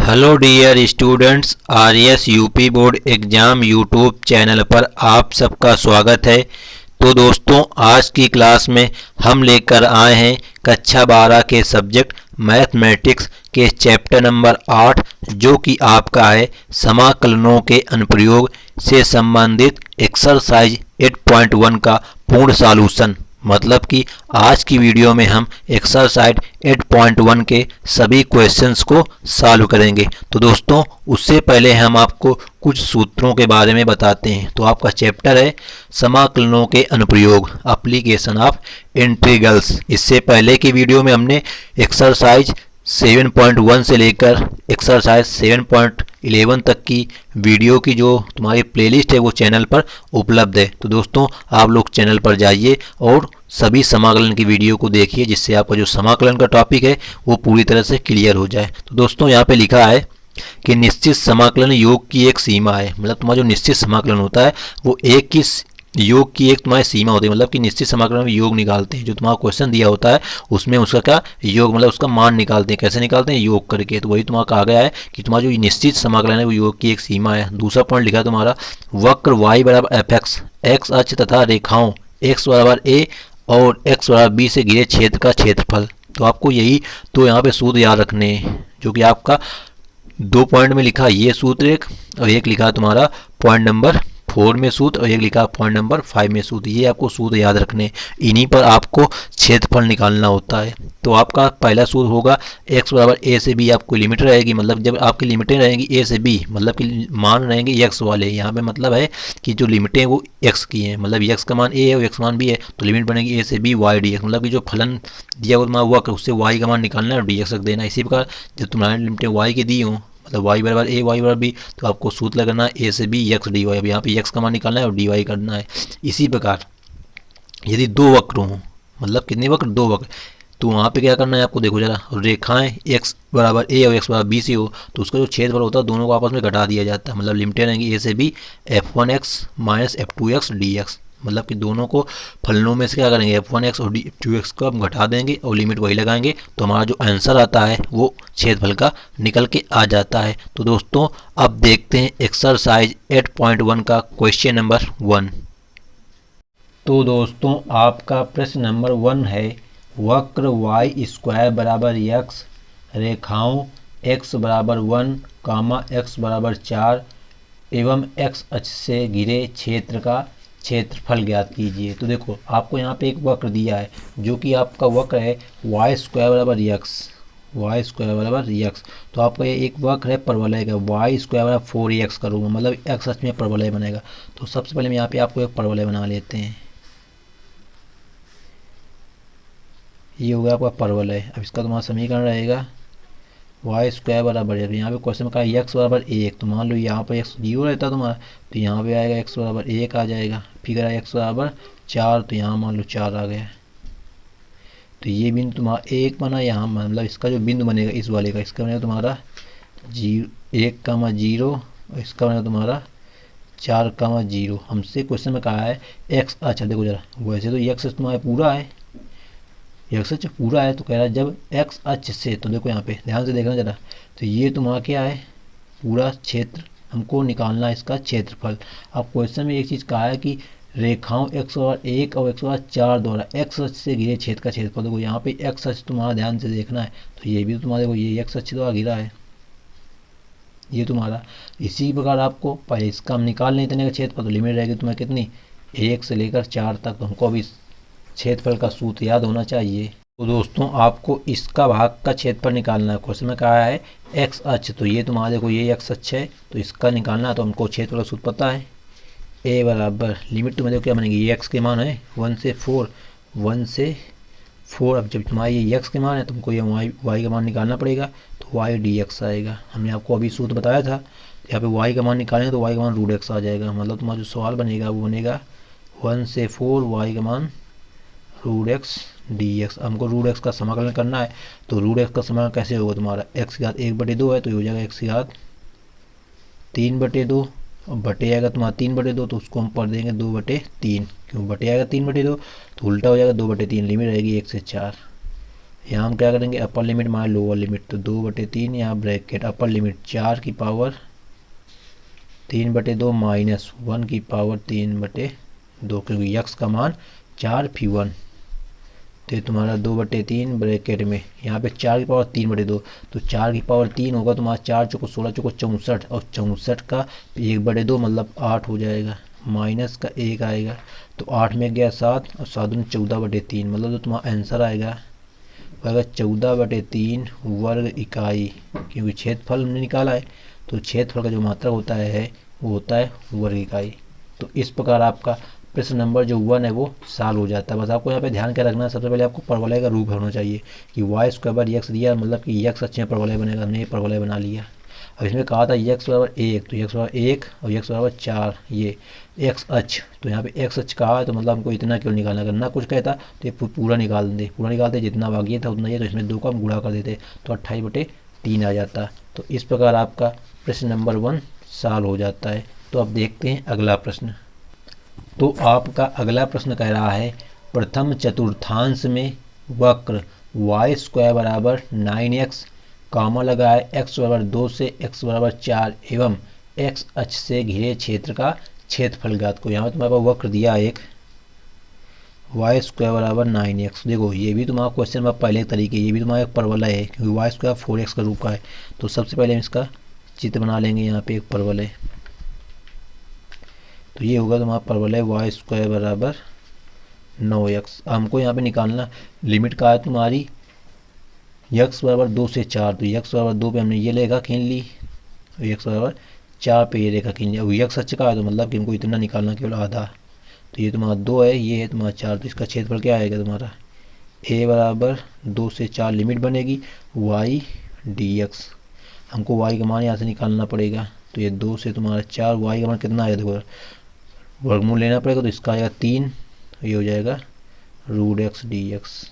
Hello dear students, RS UP board exam YouTube channel पर आप सबका स्वागत है। तो दोस्तों, आज की क्लास में हम लेकर आए हैं कक्षा 12 के सब्जेक्ट मैथमेटिक्स के चैप्टर नंबर 8, जो कि आपका है समाकलनों के अनुप्रयोग से संबंधित एक्सरसाइज 8.1 का पूर्ण सॉल्यूशन। मतलब कि आज की वीडियो में हम एक्सरसाइज 8.1 के सभी क्वेश्चंस को सॉल्व करेंगे। तो दोस्तों, उससे पहले हम आपको कुछ सूत्रों के बारे में बताते हैं। तो आपका चैप्टर है समाकलनों के अनुप्रयोग, एप्लीकेशन ऑफ इंटीग्रल्स। इससे पहले की वीडियो में हमने एक्सरसाइज 7.1 से लेकर एक्सरसाइज 7.11 तक की वीडियो की जो तुम्हारी प्लेलिस्ट है वो चैनल पर उपलब्ध है। तो दोस्तों, आप लोग चैनल पर जाइए और सभी समाकलन की वीडियो को देखिए, जिससे आपका जो समाकलन का टॉपिक है वो पूरी तरह से क्लियर हो जाए। तो दोस्तों, यहाँ पे लिखा है कि निश्चित समाकलन योग की एक सीमा है। मतलब तुम्हारा जो निश्चित समाकलन होता है वो एक की योग की एक तुम्हारी सीमा होती है। मतलब कि निश्चित समाकलन में योग निकालते हैं। जो तुम्हारा क्वेश्चन दिया होता है उसमें उसका क्या योग, मतलब उसका मान निकालते हैं। कैसे निकालते हैं? योग करके। तो वही तुम्हारा कहा गया है कि तुम्हारा जो निश्चित समाकलन है वो योग की एक सीमा है। दूसरा पॉइंट लिखा है तुम्हारा, वक्र y बराबर एफ एक्स, एक्स अक्ष तथा रेखाओं x बराबर a और x बराबर b से घिरे क्षेत्र का क्षेत्रफल। तो आपको यही तो यहाँ पे सूत्र याद रखने हैं, जो कि आपका 2 पॉइंट में लिखा ये सूत्र एक, और एक लिखा तुम्हारा पॉइंट नंबर 4 में सूत्र, और एक लिखा पॉइंट नंबर 5 में सूत्र। ये आपको सूत्र याद रखने, इन्हीं पर आपको क्षेत्रफल निकालना होता है। तो आपका पहला सूत्र होगा x बराबर a से b। आपको लिमिट रहेगी, मतलब जब आपकी लिमिटें रहेंगी a से b, मतलब कि मान रहेंगे x वाले। यहाँ पे मतलब है कि जो लिमिटें वो x की हैं, मतलब x का मान a है और x मान b है, तो लिमिट बनेगी a से b y dx। मतलब कि जो फलन दिया हुआ उससे y का मान निकालना है और dx रख देना। इसी प्रकार जब तुम्हारी लिमिटें y की दी हों, मतलब y बराबर a y बराबर b, तो आपको सूत्र लगाना है a से b x dy। अब यहाँ पे x का मान निकालना है और dy करना है। इसी प्रकार यदि दो वक्र हों, मतलब कितने वक्र? दो वक्र, तो वहाँ पे क्या करना है आपको, देखो जरा, रेखाएं x बराबर a और x बराबर b से हो तो उसका जो क्षेत्रफल होता है दोनों को आपस में घटा दिया जाता है। मतलब लिमिटें रहेंगी a से b f1x minus f2x dx। मतलब कि दोनों को फलनों में से क्या करेंगे, f1x और f2x को हम घटा देंगे और लिमिट वही लगाएंगे, तो हमारा जो आंसर आता है वो क्षेत्रफल का निकल के आ जाता है। तो दोस्तों, अब देखते हैं एक्सरसाइज 8.1 का क्वेश्चन नंबर 1। तो दोस्तों, आपका प्रश्न नंबर 1 है, वक्र y स्क्वायर बराबर x, रेखाओं x बराबर 1, x बराबर 4 एवं x अक्ष से घिरे क्षेत्र का क्षेत्रफल ज्ञात कीजिए। तो देखो, आपको यहाँ पे एक वक्र दिया है, जो कि आपका वक्र है y स्क्वायर बराबर x। तो आपका ये एक वक्र है परवलय का, y स्क्वायर बराबर 4x करूँगा, मतलब x अक्ष में परवलय बनेगा। तो सबसे पहले मैं यहाँ पे आपको एक परवलय बना लेते हैं। ये होगा आपका परवलय। अब इसका तुम्हारा समीकरण रहेगा y स्क्वायर बराबर, जब यहाँ पे क्वेश्चन में कहा x बराबर 1, तो मान लो यहाँ पर x 0 रहता तुम्हारा, तो यहाँ पे आएगा x बराबर 1 आ जाएगा। फिर है x बराबर 4, तो यहाँ मान लो 4 आ गया। तो ये बिंदु तुम्हारा 1 बना यहाँ, मतलब इसका जो बिंदु बनेगा इस वाले का, इसका बनेगा तुम्हारा 1,0 और इसका बनेगा तुम्हारा 4,0। हमसे क्वेश्चन में कहा है x। अच्छा देखो जरा, वैसे तो x तुम्हारा पूरा है, x अक्ष पूरा है, तो कह रहा है जब x अक्ष से, तो देखो यहाँ पे ध्यान से देखना जरा, तो ये तुम्हारा क्या है, पूरा क्षेत्र हमको निकालना है, इसका क्षेत्रफल। अब क्वेश्चन में एक चीज़ कहा है कि रेखाओं x बराबर 1 और x बराबर 4 द्वारा x अक्ष से घिरे क्षेत्र का क्षेत्रफल। देखो यहाँ पे x अक्ष तुम्हारा ध्यान से देखना है, तो ये भी तुम्हारा, देखो ये x अक्ष द्वारा घिरा है ये तुम्हारा। इसी प्रकार आपको पहले इसका हम निकाल नहीं इतने का क्षेत्रफल, तो लिमिट रहेगी तुम्हें कितनी, 1 से लेकर 4 तक। तो हमको अभी क्षेत्रफल का सूत्र याद होना चाहिए। तो दोस्तों, आपको इसका भाग का क्षेत्रफल निकालना है। क्वेश्चन में कहा है x अक्ष, तो ये तुम्हारा देखो ये x अक्ष है, तो इसका निकालना है। तो हमको क्षेत्रफल का सूत्र पता है, a बराबर लिमिट तुम्हें देखो क्या बनेगी, ये x के मान है 1 से 4। अब जब तुम्हारा ये x के मान है, तुमको ये y का मान निकालना पड़ेगा, तो y dx आएगा। हमने आपको अभी सूत्र बताया था, यहाँ पे y का मान निकालेंगे तो y का मान √x आ जाएगा। मतलब तुम्हारा जो सवाल बनेगा वो बनेगा 1 से 4 y का मान √x dx। हमको √x का समाकलन करना है, तो √x का समाकलन कैसे होगा, तुम्हारा x की घात 1/2 है, तो ये हो जाएगा x की घात 3/2, और बटे आएगा तुम्हारा 3/2, तो उसको हम पढ़ देंगे 2/3। क्यों बटे आएगा 3/2, तो उल्टा हो जाएगा 2/3। लिमिट रहेगी 1 से 4। यहाँ हम क्या करेंगे, upper limit minus lower limit, तो 2/3 यहाँ ब्रैकेट अपर लिमिट 4 की पावर 3/2 माइनस 1 की पावर 3/2, क्योंकि यक्स का मान 4 फी 1, तो ये तुम्हारा 2/3 ब्रैकेट में यहाँ पे 4 की पावर 3/2, तो 4 की पावर 3 होगा तुम्हारा 4 चौको 16 चौको 64, और 64 का 1/2 मतलब 8 हो जाएगा, माइनस का 1 आएगा, तो 8 में गया 7 और 7 में 14/3, मतलब जो तुम्हारा आंसर आएगा वो आएगा 14/3 वर्ग इकाई, क्योंकि क्षेत्रफल हमने निकाला है, तो क्षेत्रफल का जो मात्रक होता है वो होता है वर्ग इकाई। तो इस प्रकार आपका प्रश्न नंबर जो 1 है वो सॉल्व हो जाता है। बस आपको यहाँ पे ध्यान क्या रखना है, सबसे पहले आपको परवलय का रूप होना चाहिए कि वाई स्क्वायर बार एक्स दिया, मतलब कि एक्स अक्ष में परवलय बनेगा, हमने ये परवलय बना लिया। अब इसमें कहा था एक्स बराबर 1, तो एक्स बराबर 1 और एक्स बराबर 4, ये एक्स अक्ष, तो यहाँ पे एक्स अक्ष कहा है, तो मतलब हमको इतना क्यों निकालना, अगर ना कुछ कहता तो ये पूरा निकाल देते, पूरा निकालते जितना बाकी था उतना ये, तो इसमें 2 का हम गुणा कर देते तो 28/3 आ जाता। तो इस प्रकार आपका प्रश्न नंबर 1 सॉल्व हो जाता है। तो अब देखते हैं अगला प्रश्न। तो आपका अगला प्रश्न कह रहा है प्रथम चतुर्थांश में वक्र वाई स्क्वायर बराबर 9x कामा लगाए x बराबर 2 से x बराबर 4 एवं x अक्ष से घिरे क्षेत्र का क्षेत्रफल ज्ञात को। यहाँ तुम्हारे पास वक्र दिया एक वाई स्क्वायर बराबर 9x, देखो ये भी तुम्हारा क्वेश्चन में पहले तरीके, ये भी तुम्हारा एक परवलय है, क्योंकि वाई स्क्वायर 4x का रूप का है। तो सबसे पहले हम इसका चित्र बना लेंगे, यहाँ पे एक परवलय, तो ये होगा तुम्हारा परवलय वाई स्क्वायर बराबर 9x। हमको यहाँ पे निकालना लिमिट का है तुम्हारी x बराबर 2 से 4, तो x बराबर 2 पे हमने ये रेखा खींच ली, और x बराबर 4 पे ये रेखा खींच ली। अब x सच का है तो मतलब कि हमको इतना निकालना केवल आधा, तो ये तुम्हारा 2 है, ये है तुम्हारा 4, तो इसका क्षेत्रफल क्या आएगा तुम्हारा a बराबर 2 से 4 लिमिट बनेगी y dx। हमको y का मान यहाँ से निकालना पड़ेगा, तो ये 2 से तुम्हारा 4, y का मान कितना आएगा देखो, वर्गमूल लेना पड़ेगा, तो इसका आएगा 3, ये हो जाएगा √x dx।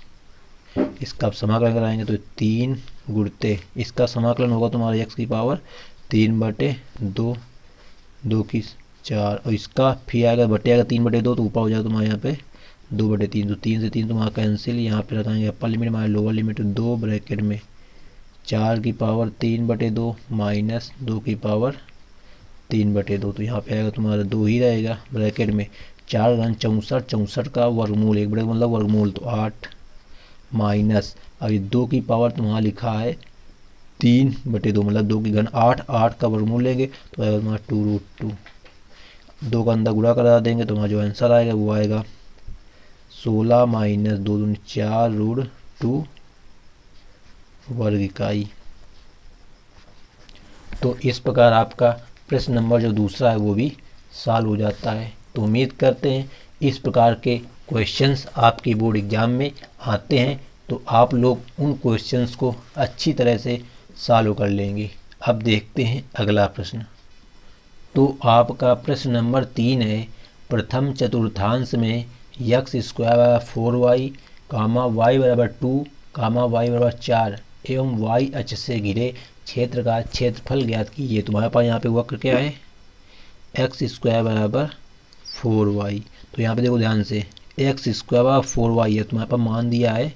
इसका आप समाकलन कराएंगे तो 3 गुणते इसका समाकलन होगा तुम्हारा x की पावर 3/2, 2 की 4, और इसका फिर आएगा बटे आएगा 3/2, तो ऊपर हो जाएगा तुम्हारे यहाँ पे 2/3, तो 3 से 3 तुम्हारा कैंसिल, यहाँ पे लगाएंगे upper limit minus lower limit 2 bracket में 4 की पावर 3/2 माइनस 2 की पावर 3/2, तो यहाँ पे आएगा तुम्हारा 2 ही रहेगा ब्रैकेट में 4 घन 64, 64 का वर्गमूल, एक बड़े मतलब वर्गमूल, तो 8 माइनस, अभी 2 की पावर तुम्हारा लिखा है 3/2, मतलब 2 की घन 8, 8 का वर्गमूल लेंगे तो आएगा तुम्हारा 2√2, 2 का अंदर गुणा करा देंगे तो तुम्हारा जो आंसर आएगा वो आएगा 16 माइनस 2 दूनी 4√2 वर्ग इकाई। तो इस प्रकार आपका प्रश्न नंबर जो दूसरा है वो भी सॉल्व हो जाता है। तो उम्मीद करते हैं इस प्रकार के क्वेश्चंस आपके बोर्ड एग्जाम में आते हैं तो आप लोग उन क्वेश्चंस को अच्छी तरह से सॉल्व कर लेंगे। अब देखते हैं अगला प्रश्न। तो आपका प्रश्न नंबर 3 है प्रथम चतुर्थांश में x स्क्वायर बराबर 4y कामा y बराबर 2 कामा y बराबर 4 एवं y अक्ष से घिरे क्षेत्र का क्षेत्रफल ज्ञात कीजिए। तुम्हारे पास यहाँ पे वक्र क्या है x स्क्वायर बराबर 4y, तो यहाँ पे देखो ध्यान से x स्क्वायर बराबर 4y है, तुम्हारे पास मान दिया है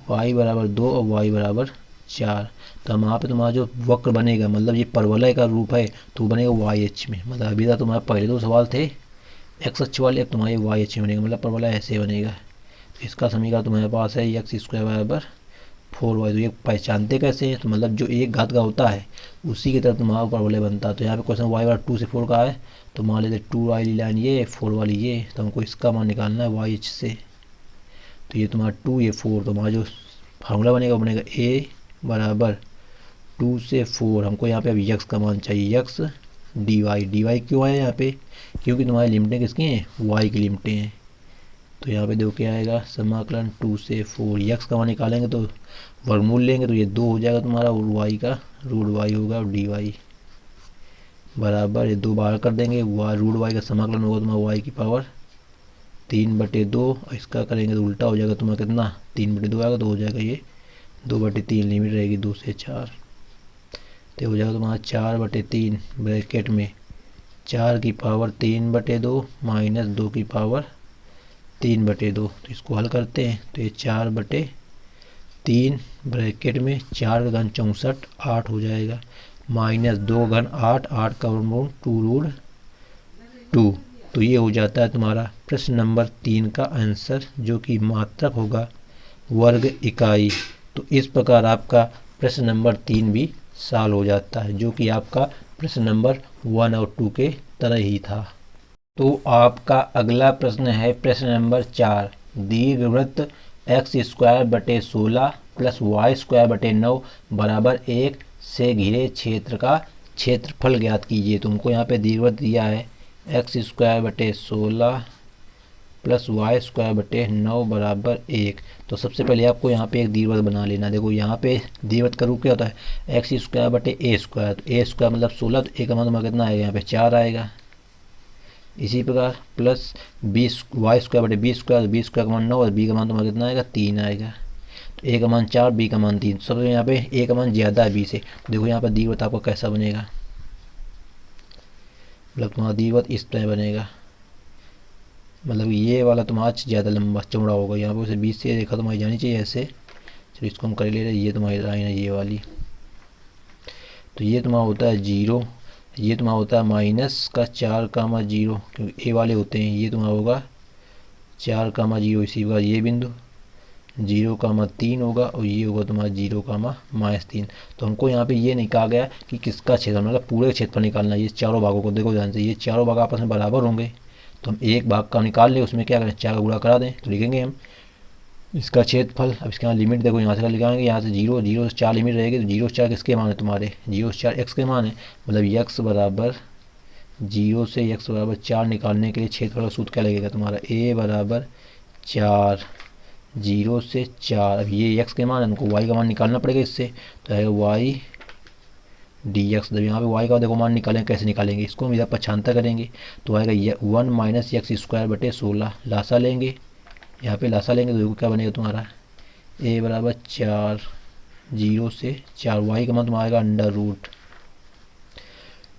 y बराबर 2 और y बराबर 4, तो वहाँ पे तुम्हारा जो वक्र बनेगा मतलब ये परवलय का रूप है तो वो बनेगा y अक्ष में, मतलब अभी तक तुम्हारे पहले 2 सवाल थे x अक्ष वाले, अब तुम्हारे y अक्ष में बनेगा, मतलब परवलय ऐसे बनेगा। इसका समीकरण तुम्हारे पास है x स्क्वायर बराबर 4y, तो ये पहचानते कैसे हैं, तो मतलब जो एक घात का होता है उसी की तरफ तुम्हारा परवलय बनता है। तो यहाँ पे क्वेश्चन y बराबर 2 से 4 का है, तो मान लेते 2 वाली लाइन ये 4 वाली ये, तो हमको इसका मान निकालना है y अक्ष से, तो ये तुम्हारा 2 ये 4, तो हमारा जो फार्मूला बनेगा वो बनेगा a बराबर 2 से 4, हमको यहाँ पे अब x का मान चाहिए x dy क्यों है यहाँ पे, क्योंकि तुम्हारी लिमिटें किसकी हैं y की लिमिटें हैं। तो यहाँ पे देखो क्या आएगा समाकलन 2 से 4, x का मान निकालेंगे तो वर्गमूल लेंगे तो ये 2 हो जाएगा तुम्हारा, और y का √y होगा, और dy बराबर ये 2 बाहर कर देंगे, √y का समाकलन होगा तुम्हारा y की पावर 3/2, और इसका करेंगे तो उल्टा हो जाएगा तुम्हारा कितना 3/2 आएगा, तो हो जाएगा ये 2/3, लिमिट रहेगी 2 से 4, तो हो जाएगा तुम्हारा 4/3 ब्रैकेट में 4 की पावर 3/2 माइनस 2 की पावर 3/2, तो इसको हल करते हैं तो ये 4/3 3 ब्रैकेट में 4 का घन 64 8 हो जाएगा, माइनस 2 घन 8 8 का वर्गमूल 2 रूट 2। तो ये हो जाता है तुम्हारा प्रश्न नंबर 3 का आंसर, जो कि मात्रक होगा वर्ग इकाई। तो इस प्रकार आपका प्रश्न नंबर 3 भी सॉल्व हो जाता है, जो कि आपका प्रश्न नंबर 1 और 2 के तरह ही था। तो आपका अगला प्रश्न है प्रश्न नंबर 4। दीर्घवृत्त x² बटे 16 प्लस y² बटे 9 बराबर 1 से घिरे क्षेत्र का क्षेत्रफल ज्ञात कीजिए। तुमको यहाँ पे दीर्घवृत्त दिया है x² बटे 16 प्लस y² बटे 9 बराबर 1। तो सबसे पहले आपको यहाँ पे एक दीर्घवृत्त बना लेना। देखो यहाँ पे दीर्घवृत्त का रूप क्या होता है, x² बटे a²। तो a² मतलब 16, तो a का मान कितना आएगा, यहाँ पे 4 आएगा। इसी प्रकार प्लस y² बटे b², तो b² का मान 9 और b का मान तुम्हारा कितना आएगा, 3 आएगा। तो a का मान 4, b का मान 3। सबसे यहाँ पे a का मान ज़्यादा है b से। देखो यहाँ पर दीर्घवृत्त आपको कैसा बनेगा, मतलब तुम्हारा दीर्घवृत्त इस तरह बनेगा, मतलब ये वाला तुम्हारा ज़्यादा लंबा चौड़ा होगा। यहाँ पर उसे 20 से रेखा तुम्हारी जानी चाहिए ऐसे। चलो इसको हम कर ले रहे हैं, ये तुम्हारी लाइन है ये वाली। तो ये तुम्हारा होता है 0, ये तुम्हारा होता है माइनस का 4,0, क्योंकि ए वाले होते हैं। ये तुम्हारा होगा 4,0, इसी प्रकार ये बिंदु 0,3 होगा, और ये होगा तुम्हारा 0,-3। तो हमको यहाँ पे ये नहीं कहा गया कि किसका क्षेत्र, मतलब पूरे क्षेत्रफल निकालना है। ये चारों भागों को देखो ध्यान से, ये चारों भाग आपस में बराबर होंगे, तो हम एक भाग का निकाल लें, उसमें क्या करें, 4 का गुणा करा दें, तो लिखेंगे हम इसका क्षेत्रफल। अब इसके यहाँ लिमिट देखो, यहाँ से लिखाएंगे, यहाँ से 0 0 से 4 लिमिट रहेगी। तो 0 से 4 किसके मान है तुम्हारे, 0 से 4 x के मान है। मतलब x बराबर 0 से x बराबर 4 निकालने के लिए क्षेत्रफल का सूत्र क्या लगेगा तुम्हारा, a बराबर 4 0 से 4। अब ये x के मान है, हमको y का मान निकालना पड़ेगा इससे, तो आएगा y dx। जब यहाँ पे y का देखो मान निकालेंगे, कैसे निकालेंगे, इसको हम इधर पछानता करेंगे, तो आएगा 1 माइनस x² बटे 16। लासा लेंगे, यहाँ पे लासा लेंगे, तो देखो क्या बनेगा तुम्हारा, a बराबर 4 0 से 4, y का मान तुम्हारा आएगा अंडर रूट।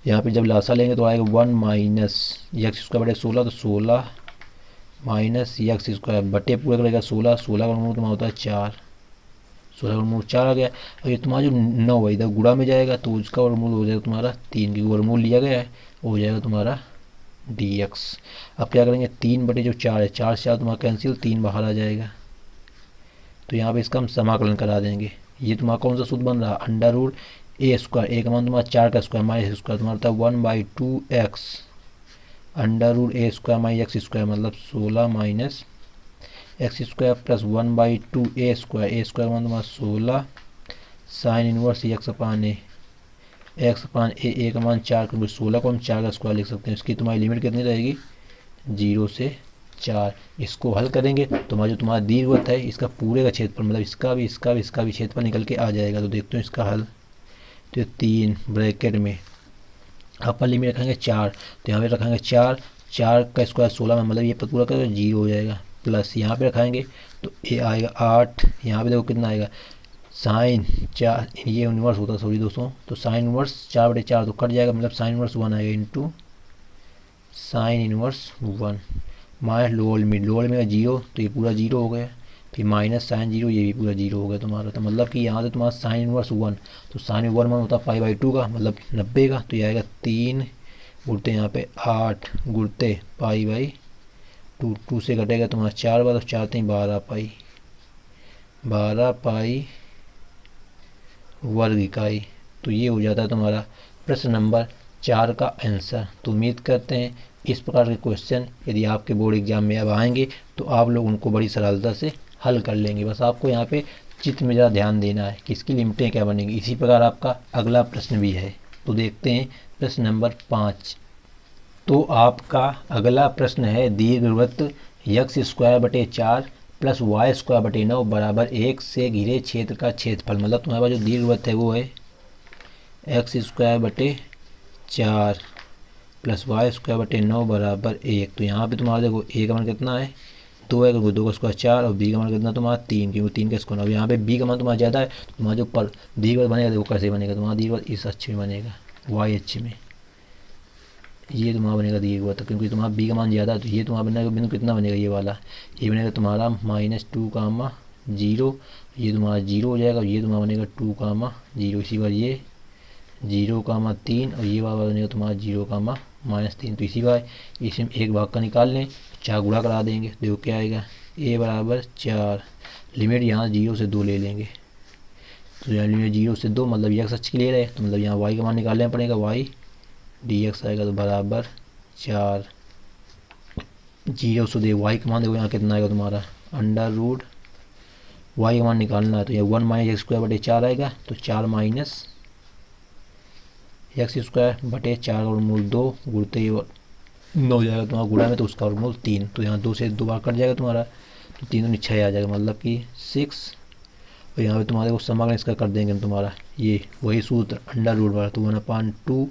यहाँ पे जब लासा लेंगे तो आएगा 1 माइनस x² बटे 16, तो 16 माइनस x² बटे पूरे करेगा 16, 16 का वर्गमूल तुम्हारा होता है 4, 16 का वर्गमूल 4 आ गया। और ये तुम्हारा जो 9 है इधर गुणा में जाएगा, तो उसका वर्गमूल हो जाएगा तुम्हारा 3, की वर्गमूल लिया गया है, हो जाएगा तुम्हारा dx। अब क्या करेंगे, 3 बटे जो 4 है, 4 से 4 तुम्हारा कैंसिल, 3 बाहर आ जाएगा। तो यहाँ पे इसका हम समाकलन करा देंगे। ये तुम्हारा कौन सा सूत्र बन रहा है, अंडर रूट a², a का मान तुम्हारा 4 का स्क्वायर माइनस स्क्वायर, तुम्हारा था 1/2x under root a² minus x², मतलब 16 माइनस x² प्लस 1/2 a² मान तुम्हारा 16 sine inverse x upon a, x upon a का मान 4, क्योंकि 16 को हम 4 का स्क्वायर लिख सकते हैं। इसकी तुम्हारी लिमिट कितनी रहेगी, 0 से 4। इसको हल करेंगे तो तुम्हारा जो तुम्हारा दीर्घवृत्त है, इसका पूरे का क्षेत्रफल, मतलब इसका भी क्षेत्रफल निकल के आ जाएगा। तो देखते हैं इसका हल। तो 3 ब्रैकेट में अपर लिमिट रखेंगे 4, तो यहाँ पे रखेंगे 4, 4 का स्क्वायर 16 में, मतलब ये पूरा का 0 हो जाएगा। प्लस यहाँ पे रखाएंगे तो ये आएगा 8, यहाँ पे देखो कितना आएगा, साइन 4, ये इनवर्स होता है सॉरी दोस्तों, तो साइन इनवर्स 4/4 तो कट जाएगा, मतलब साइन इनवर्स 1 आएगा into sine inverse 1 minus lower limit 0, तो ये पूरा 0 हो गया। फिर माइनस साइन 0, ये भी पूरा 0 हो गया तुम्हारा। तो मतलब कि यहाँ से तुम्हारा साइन इनवर्स 1, तो साइन 1 मान होता है पाई/2 का, मतलब 90 का। तो ये आएगा 3 गुणते यहाँ पे 8 गुणते पाई/2, 2 से घटेगा तुम्हारा 4 बार, तो 4 3 12 पाई, 12 पाई वर्ग इकाई। तो ये हो जाता है तुम्हारा प्रश्न नंबर 4 का आंसर। तो उम्मीद करते हैं इस प्रकार के क्वेश्चन यदि आपके बोर्ड एग्जाम में अब आएंगे तो आप लोग उनको बड़ी सरलता से हल कर लेंगे। बस आपको यहाँ पे चित्र में ज़रा ध्यान देना है कि इसकी लिमिटें क्या बनेंगी। इसी प्रकार आपका अगला प्रश्न भी है। तो देखते हैं प्रश्न नंबर 5। तो आपका अगला प्रश्न है, दीर्घवृत्त x² बटे 4 प्लस y² बटे 9 बराबर 1 से घिरे क्षेत्र का क्षेत्रफल। मतलब तुम्हारे पास जो दीर्घवृत्त है वो है x² बटे 4 प्लस y² बटे 9 बराबर 1। तो यहाँ पे तुम्हारा देखो a का मान कितना है, 2 है, क्योंकि 2 का स्क्वायर 4, और b का मान कितना तुम्हारा 3, क्योंकि 3 का स्क्वायर। अब यहाँ पे b का मान तुम्हारा ज़्यादा है, तो तुम्हारा जो पर दीर्घवृत्त बनेगा देखो कैसे बनेगा, तुम्हारा दीर्घवृत्त इस अक्ष में बनेगा, y अक्ष में ये तुम्हारा बनेगा दीर्घवृत्त, क्योंकि तुम्हारा b का मान ज़्यादा है। तो ये तुम्हारा बनेगा बिंदु कितना बनेगा, ये वाला, ये बनेगा तुम्हारा -2, जीरो, ये तुम्हारा जीरो हो जाएगा, ये तुम्हारा बनेगा 2 कामा 0। इसी बार ये 0 कामा 3 और ये वाला बनेगा तुम्हारा 0 कामा -3। तो इसी बार इसमें एक भाग का निकाल लें, 4 गुणा करा देंगे, देखो क्या आएगा, a बराबर 4। लिमिट यहाँ 0 से 2 ले लेंगे, तो यहाँ लिमिट 0 से 2 मतलब x अक्ष के लिए रहे, तो मतलब यहाँ y का मान निकालना पड़ेगा, y dx आएगा तो बराबर 4। 0 से दे y का मान देखो यहाँ कितना आएगा तुम्हारा अंडर रूट, y का मान निकालना है तो यहाँ 1 माइनस एक्स स्क्वायर बटे 4 आएगा, तो 4 माइनस एक्स स्क्वायर बटे 4 और मूल 2 गुणते ही 9 हो जाएगा तुम्हारा गुणा में, तो उसका वर्गमूल 3। तो यहाँ 2 से 2 बार कट जाएगा तुम्हारा, तो 3 दूनी 6 आ जाएगा, मतलब कि 6। और यहाँ पे तुम्हारे को समाकलन इसका कर देंगे हम तुम्हारा, ये वही सूत्र अंडर रूट वाला, तो 1/2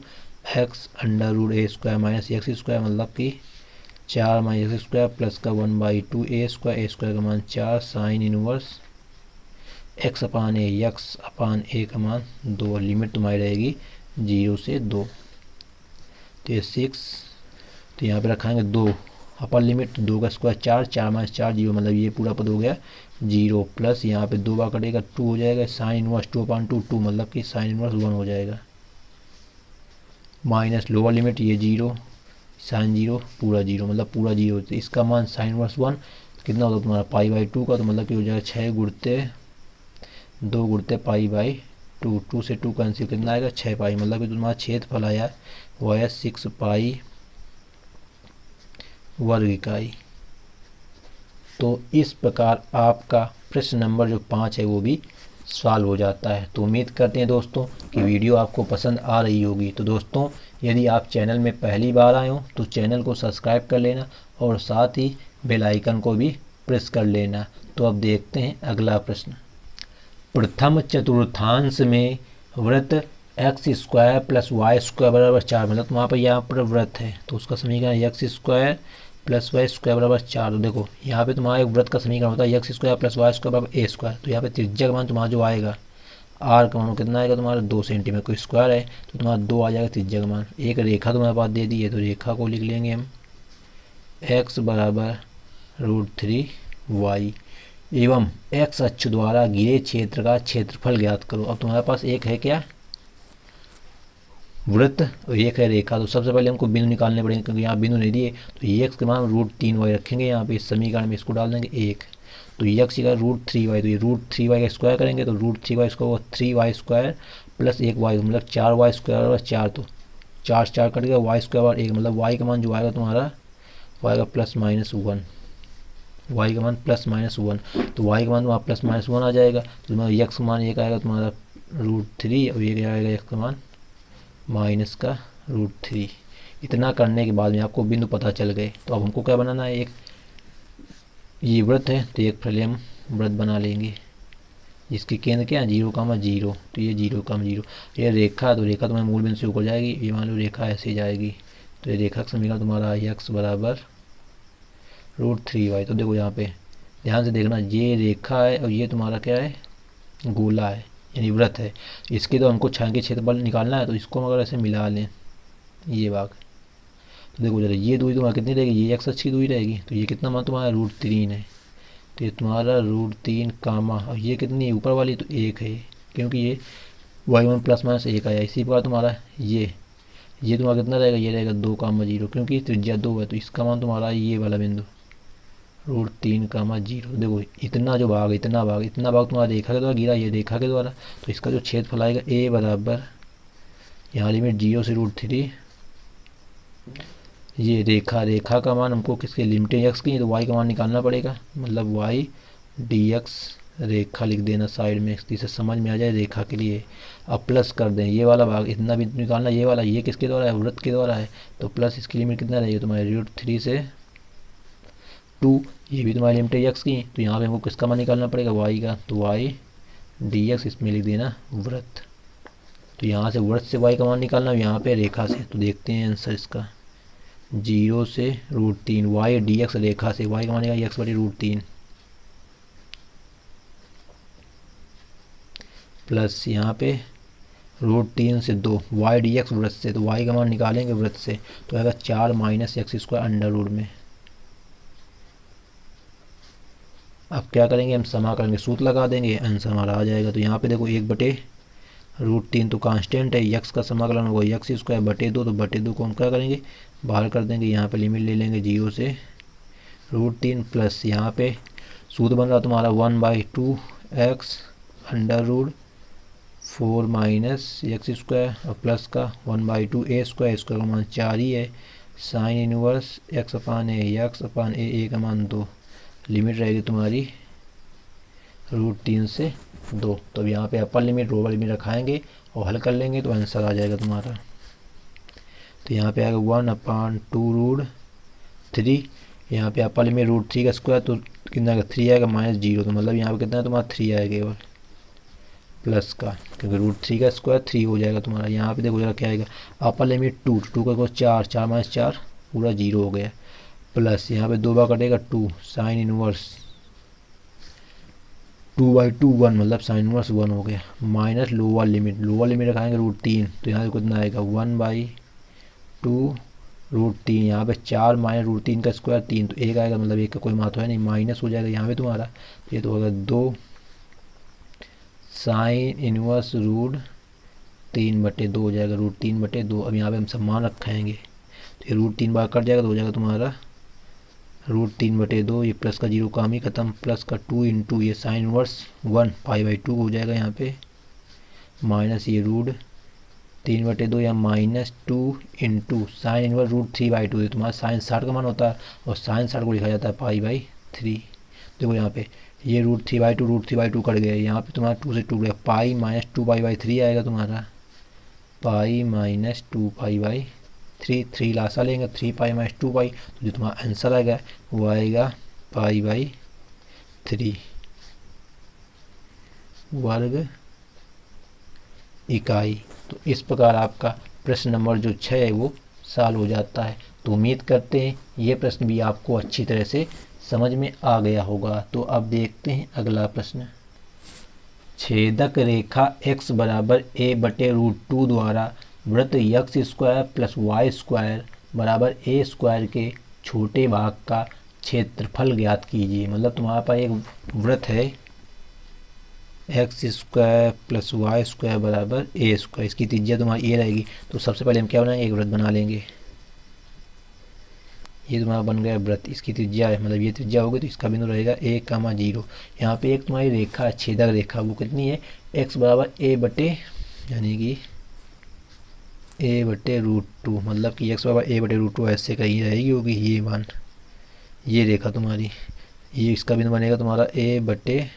एक्स अंडर रूट ए स्क्वायर माइनस एक्स स्क्वायर, मतलब कि 4 माइनस एक्स स्क्वायर प्लस का 1/2 ए स्क्वायर का मान 4 साइन इनवर्स एक्स अपान ए का मान 2। लिमिट तुम्हारी रहेगी 0 से 2, तो ये 6, तो यहाँ पे रखाएंगे 2 अपर लिमिट, 2 का स्क्वायर 4, 4 माइनस 4 0, मतलब ये पूरा पद हो गया 0, प्लस यहाँ पे 2 बार कटेगा 2 हो जाएगा, साइन इनवर्स 2/2 2, मतलब कि साइन इनवर्स 1 हो जाएगा, माइनस लोअर लिमिट ये 0 साइन 0 पूरा 0, मतलब पूरा 0, तो इसका मान साइन इनवर्स 1 कितना होता है तुम्हारा π/2 का, तो मतलब कि हो जाएगा 6 गुणते 2 गुणते π/2, 2 से 2 कैंसिल, कितना आएगा 6 पाई, मतलब कि तुम्हारा क्षेत्रफल आया वो है 6 पाई वर्ग इकाई। तो इस प्रकार आपका प्रश्न नंबर जो 5 है वो भी सॉल्व हो जाता है। तो उम्मीद करते हैं दोस्तों कि वीडियो आपको पसंद आ रही होगी। तो दोस्तों यदि आप चैनल में पहली बार आए हो तो चैनल को सब्सक्राइब कर लेना और साथ ही बेल आइकन को भी प्रेस कर लेना। तो अब देखते हैं अगला प्रश्न। प्रथम चतुर्थांश में वृत्त x square plus y square बराबर 4, मतलब वहाँ पर यहाँ पर वृत्त है तो उसका समीकरण x square plus y square बराबर 4। तो देखो यहाँ पे तुम्हारा एक वृत्त का समीकरण होता है x square plus y square बराबर ए स्क्वायर, तो यहाँ पे त्रिज्या का मान तुम्हारा जो आएगा आर का मान कितना आएगा तुम्हारा 2 सेंटीमीटर, कोई स्क्वायर है तो तुम्हारा 2 आ जाएगा त्रिज्या का मान। एक रेखा तुम्हारे पास दे दी है तो रेखा को लिख लेंगे हम x बराबर √3y एवं x अक्ष द्वारा घिरे क्षेत्र का क्षेत्रफल ज्ञात करो। अब तुम्हारे पास एक है क्या वृत्त और एक है रेखा, तो सबसे पहले हमको बिंदु निकालने पड़ेंगे क्योंकि यहाँ बिंदु नहीं दिए, तो x के मान √3y रखेंगे यहाँ पे इस समीकरण में, इसको डाल देंगे 1, तो x का √3y, तो ये √3y का स्क्वायर करेंगे तो √3y square 3y square plus 1y, मतलब 4y स्क्वायर बराबर 4, तो 4 4 कट गया, y स्क्वायर बराबर 1, मतलब y का मान जो आएगा तुम्हारा y का ±1, y का मान ±1, तो y का मान तुम्हारा +-1 आ जाएगा, तो तुम्हारा x का मान एक आएगा तुम्हारा √3 और ये आएगा x का मान माइनस का √3। इतना करने के बाद में आपको बिंदु पता चल गए, तो अब हमको क्या बनाना है, एक ये वृत्त है तो एक पहले हम वृत्त बना लेंगे जिसके केंद्र क्या है 0,0, तो ये 0,0। ये रेखा, तो रेखा तुम्हारे मूल बिंदु से ऊपर जाएगी, ये मान लो रेखा ऐसे जाएगी, तो ये रेखा का समीकरण तुम्हारा x बराबर √3y। तो देखो यहाँ पे ध्यान से देखना, ये रेखा है और ये तुम्हारा क्या है गोला है यानी वृत्त है, इसके तो हमको छाया के क्षेत्रफल निकालना है, तो इसको हम अगर ऐसे मिला लें ये भाग, तो देखो जरा ये दूरी तुम्हारा कितनी रहेगी, ये x अक्ष की दूरी रहेगी, तो ये कितना मान तुम्हारा √3 है, तो ये तुम्हारा √3 कामा, और ये कितनी ऊपर वाली तो 1 है क्योंकि ये y1 ±1 आया। इसी प्रकार तुम्हारा ये तुम्हारा कितना रहेगा, ये रहेगा 2,0 क्योंकि त्रिज्या 2 है, तो इसका मान तुम्हारा ये वाला बिंदु √3,0। देखो इतना जो भाग इतना भाग तुम्हारा रेखा के द्वारा गिरा, ये रेखा के द्वारा, तो इसका जो क्षेत्रफल आएगा a बराबर यहाँ लिमिट 0 से √3, ये रेखा का मान हमको किसके लिमिट x की, तो y का मान निकालना पड़ेगा, मतलब y dx रेखा लिख देना साइड में, जिससे समझ में आ जाए रेखा के लिए। अब प्लस कर दें ये वाला भाग, इतना भी निकालना, ये वाला ये किसके द्वारा है वृत्त के द्वारा है, तो प्लस इसकी लिमिट कितना रहेगी तुम्हारे √3 से 2, ये भी तुम्हारी लिमिट है x की, तो यहाँ पे हमको किसका मान निकालना पड़ेगा y का, तो y dx इसमें लिख देना वृत्त। तो यहाँ से वृत्त से y का मान निकालना, यहाँ पे रेखा से, तो देखते हैं आंसर इसका 0 से √3, y dx रेखा से y का मान निकालेगा x बटे √3 प्लस यहाँ पे √3 से 2 y dx वृत्त से, तो y का मान निकालेंगे वृत्त से, तो आएगा 4 - x स्क्वायर अंडर रूट में अब क्या करेंगे, हम समाकलन के सूत्र लगा देंगे, आंसर हमारा आ जाएगा। तो यहाँ पे देखो 1/√3 तो कांस्टेंट है, यक्स का समाकलन होगा यक्स स्क्वायर बटे 2, तो बटे 2 को हम क्या करेंगे, बाहर कर देंगे। यहाँ पे लिमिट ले लेंगे 0 से √3 प्लस यहाँ पे सूत्र बन रहा तुम्हारा 1/2x √4 माइनस एक्स स्क्वायर और प्लस का 1/2 a स्क्वायर, स्क्वायर का मान 4 ही है, साइन इनवर्स x अपान ए का मान 2, लिमिट रहेगी तुम्हारी √3 से 2। तो अब यहाँ पे अपर लिमिट लोअर लिमिट रखाएंगे और हल कर लेंगे तो आंसर आ जाएगा तुम्हारा। तो यहाँ पे आएगा 1/2√3, यहाँ पे अपर लिमिट √3 का स्क्वायर तो कितना आएगा 3 आएगा -0, तो मतलब यहाँ पे कितना है तुम्हारा 3 आएगा केवल प्लस का, क्योंकि √3 का स्क्वायर 3 हो जाएगा तुम्हारा। यहाँ पे देखो जरा क्या आएगा, अपर लिमिट 2 का 4, 4 - 4 पूरा 0 हो गया, प्लस यहाँ पे 2 बार कटेगा 2, साइन इनवर्स 2/2 1, मतलब साइन इनवर्स 1 हो गया, माइनस लोअर लिमिट रखाएंगे √3, तो यहाँ से कितना आएगा 1/2√3, यहाँ पे 4 माइनस √3 का स्क्वायर 3, तो 1 आएगा, मतलब 1 का कोई मान तो है नहीं, माइनस हो जाएगा यहाँ पे तुम्हारा, ये तो होगा 2 साइन इनवर्स √3/2 हो जाएगा, √3/2। अब यहाँ पे हम सब मान रखेंगे तो ये √3 बार कट जाएगा तो हो जाएगा तुम्हारा √3/2, ये प्लस का 0 काम ही खत्म, प्लस का 2 इंटू ये साइन इनवर्स 1 π/2 हो जाएगा यहाँ पे, माइनस ये √3/2 या -2 इंटू साइन इनवर्स √3/2, ये तुम्हारा साइन 60 का मान होता है और साइन 60 को लिखा जाता है π/3। देखो यहाँ पे ये √3/2 कट गया, यहाँ पे तुम्हारा 2 से 2 गया, पाई -2 π/3 आएगा तुम्हारा, पाई -2 π/3, 3 लासा लेंगे 3 पाई -2 पाई, तो जो तुम्हारा आंसर आएगा वो आएगा π/3 वर्ग इकाई। तो इस प्रकार आपका प्रश्न नंबर जो 6 है वो सॉल्व हो जाता है। तो उम्मीद करते हैं ये प्रश्न भी आपको अच्छी तरह से समझ में आ गया होगा। तो अब देखते हैं अगला प्रश्न। छेदक रेखा x बराबर a/√2 द्वारा वृत्त x square plus y square बराबर a स्क्वायर के छोटे भाग का क्षेत्रफल ज्ञात कीजिए। मतलब तुम्हारे पास एक वृत्त है x square plus y square बराबर ए स्क्वायर, इसकी त्रिज्या तुम्हारी ए रहेगी। तो सबसे पहले हम क्या बनाएंगे, एक वृत्त बना लेंगे। ये तुम्हारा बन गया वृत्त, इसकी त्रिज्या है, मतलब ये त्रिज्या होगी तो इसका बिंदु रहेगा 1,0। यहाँ पे एक तुम्हारी रेखा है, छेदक रेखा, वो कितनी है, x बराबर यानी कि a/√2, मतलब कि x बराबर a/√2 ऐसे कहीं रहेगी होगी ये मान, ये रेखा तुम्हारी, ये इसका बिंदु बनेगा तुम्हारा a/√2,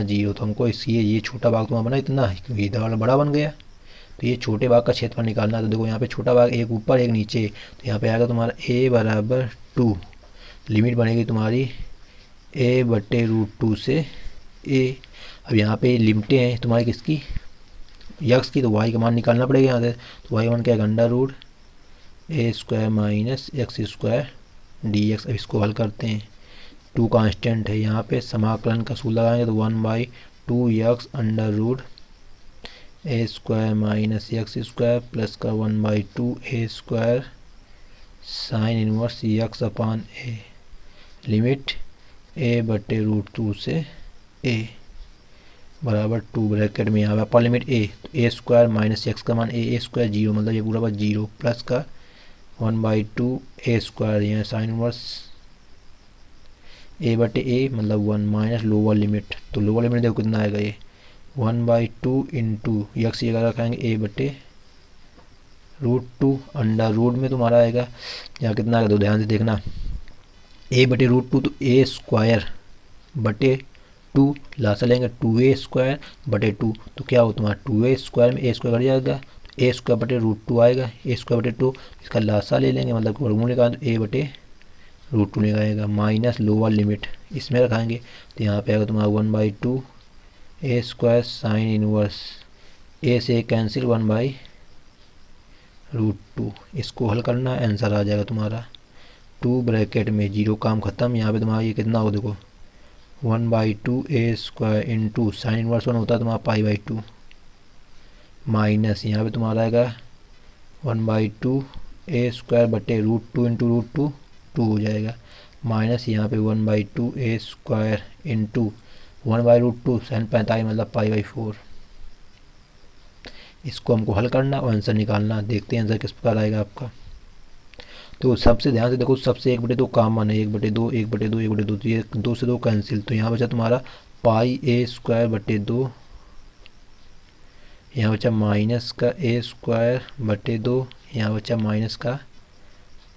0। तो हमको इसलिए ये छोटा भाग तुम्हारा बना इतना है क्योंकि इधर वाला बड़ा बन गया, तो ये छोटे भाग का क्षेत्रफल निकालना है। तो देखो यहाँ पे छोटा भाग एक ऊपर एक नीचे, तो यहाँ पे आएगा तुम्हारा a/2, लिमिट बनेगी तुम्हारी a/√2 से a। अब यहाँ पे लिमिटें हैं तुम्हारी किसकी, यक्स की, तो y का मान निकालना पड़ेगा यहाँ से। तो y का मान क्या है, √a² minus x square dx। अब इसको हल करते हैं, 2 कांस्टेंट है यहाँ पे, समाकलन का सूत्र लगाएंगे तो 1/2x √a² minus x square plus का 1/2 a² sine inverse x upon a, limit a/√2 से a बराबर 2 ब्रैकेट में यहाँ पे अपर लिमिट a, तो a² माइनस x का मान a स्क्वायर 0, मतलब ये पूरा बात 0, प्लस का 1/2 a², यहाँ साइन इनवर्स a/a मतलब 1 माइनस लोअर लिमिट, तो लोअर लिमिट देखो कितना आएगा, ये 1/2 इंटू यक्स ये रखेंगे a/√2 अंडर रूट में तुम्हारा आएगा यहाँ कितना आएगा, तो ध्यान से देखना a/√2 तो a²/2 लासा लेंगे 2a²/2, तो क्या हो तुम्हारा 2a² में a² कट जाएगा, तो a²/√2 आएगा, a²/2 इसका लासा ले लेंगे, मतलब वर्गमूल निकालें तो a/√2 निकालेगा, माइनस लोअर लिमिट इसमें रखाएंगे तो यहाँ पे आएगा तुम्हारा 1/2 a² साइन इनवर्स a से कैंसिल 1/√2। इसको हल करना है, आंसर आ जाएगा तुम्हारा 2 ब्रैकेट में 0, काम खत्म। यहाँ पे तुम्हारा ये कितना हो देखो 1/2 a² इंटू साइन इनवर्स 1 होता है तुम्हारा π/2 माइनस यहाँ पे तुम्हारा आएगा 1/2 a² बटे √2 इंटू √2 2 हो जाएगा, माइनस यहाँ पे 1/2 ए स्क्वायर इंटू 1/√2 sin 45 मतलब π/4। इसको हमको हल करना और आंसर निकालना। देखते हैं आंसर किस प्रकार आएगा आपका। तो सबसे ध्यान से देखो, सबसे 1/2 कॉमन है, 1/2 1/2 1/2, तो ये 2 से 2 कैंसिल, तो यहाँ बचा तुम्हारा πa²/2, यहाँ बचा माइनस का a²/2, यहाँ बचा माइनस का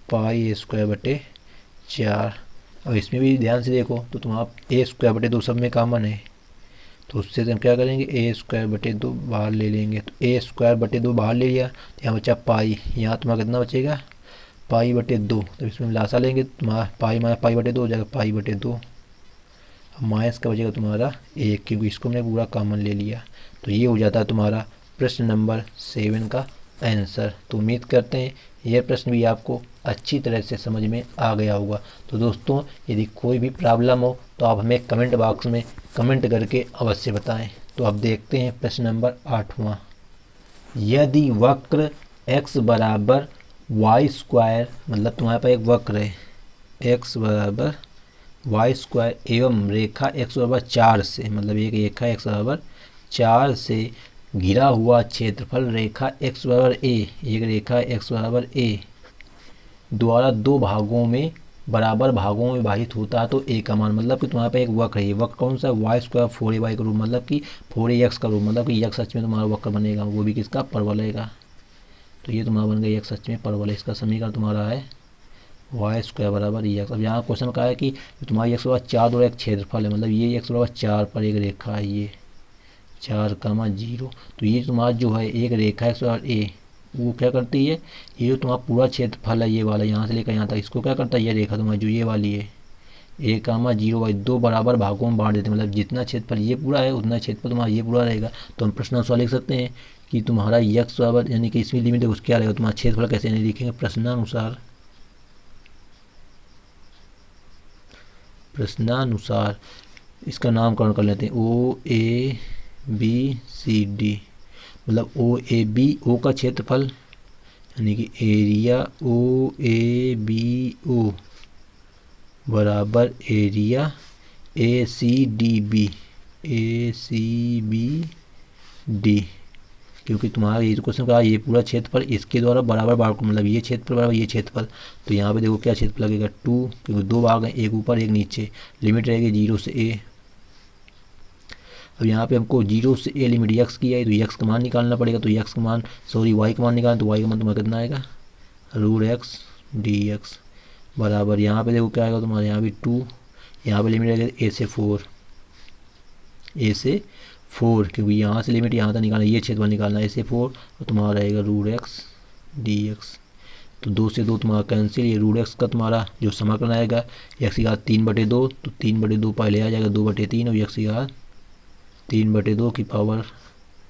πa²/4। अब इसमें भी ध्यान से देखो तो तुम्हारा a²/2 सब में कॉमन है, तो उससे हम क्या करेंगे a²/2 बाहर ले लेंगे, तो a²/2 बाहर ले लिया, तो यहाँ बचा पाई, यहाँ तुम्हारा कितना बचेगा π/2, तो इसमें लासा लेंगे तुम्हारा पाई माइनस π/2 हो जाएगा π/2। अब माइनस का बचेगा तुम्हारा 1, क्योंकि इसको हमने पूरा कॉमन ले लिया। तो ये हो जाता है तुम्हारा प्रश्न नंबर 7 का आंसर। तो उम्मीद करते हैं यह प्रश्न भी आपको अच्छी तरह से समझ में आ गया होगा। तो दोस्तों, यदि कोई भी प्रॉब्लम हो तो आप हमें कमेंट बॉक्स में कमेंट करके अवश्य बताएं। तो अब देखते हैं प्रश्न नंबर 8वां। यदि वक्र x बराबर y², मतलब तुम्हारे पास एक वक्र है x बराबर y² एवं रेखा x बराबर 4 से, मतलब एक रेखा x बराबर 4 से घिरा हुआ क्षेत्रफल रेखा x बराबर a, एक रेखा x बराबर a द्वारा 2 भागों में बराबर भागों में विभाजित होता है, तो a का मान, मतलब कि तुम्हारे पास एक वक्र है, ये वक्र कौन सा y² 4ay का रूप, मतलब कि 4ax का रूप, मतलब कि x सच में तुम्हारा वक्र बनेगा, वो भी किसका परवलय का। तो ये तुम्हारा बन गया x सच में परवलय। इसका समीकरण तुम्हारा है y² बराबर x। अब यहाँ क्वेश्चन कहा है कि तुम्हारी x बराबर 4 और एक क्षेत्रफल है, मतलब ये x बराबर 4 पर एक रेखा है, ये 4,0, तो ये तुम्हारा जो है एक रेखा x बराबर a, वो क्या करती है, ये जो तुम्हारा पूरा क्षेत्रफल है ये वाला यहाँ से लेकर यहाँ तक, इसको क्या करता है, ये रेखा तुम्हारी जो ये वाली है a,0 2 बराबर भागों में बांट देते हैं, मतलब जितना क्षेत्रफल ये पूरा है उतना क्षेत्रफल तुम्हारा ये पूरा रहेगा। तो हम प्रश्नानुसार लिख सकते हैं कि तुम्हारा x बराबर, यानी कि इसमें लिमिट है उसको क्या रहेगा, तुम्हारा क्षेत्रफल कैसे नहीं लिखेंगे, प्रश्नानुसार इसका नामकरण कर लेते हैं OABCD, मतलब OAB O का क्षेत्रफल, यानी कि एरिया OABO बराबर एरिया ACBD, क्योंकि तुम्हारा ये जो क्वेश्चन का ये पूरा क्षेत्रफल इसके द्वारा बराबर भाग, मतलब ये क्षेत्रफल बराबर ये क्षेत्रफल, तो यहाँ पे देखो क्या क्षेत्रफल लगेगा 2, क्योंकि 2 भाग हैं, एक ऊपर एक नीचे, लिमिट रहेगी 0 से a। अब यहाँ पे हमको 0 से a लिमिट x की है, तो x का मान निकालना पड़ेगा, तो x का मान y का मान निकालना, तो y का मान तुम्हारा कितना आएगा √x dx बराबर, यहाँ पे देखो क्या आएगा तुम्हारे, यहाँ भी 2, यहाँ पे लिमिट रहेगी a से 4, क्योंकि यहाँ से लिमिट यहाँ तक निकालना, ये क्षेत्रफल निकालना a से 4, और तुम्हारा रहेगा √x dx। तो 2 से 2 तुम्हारा कैंसिल, ये √x का तुम्हारा जो समाकलन आएगा x की घात 3/2, तो 3/2 पहले आ जाएगा 2/3, और x की घात 3/2 की पावर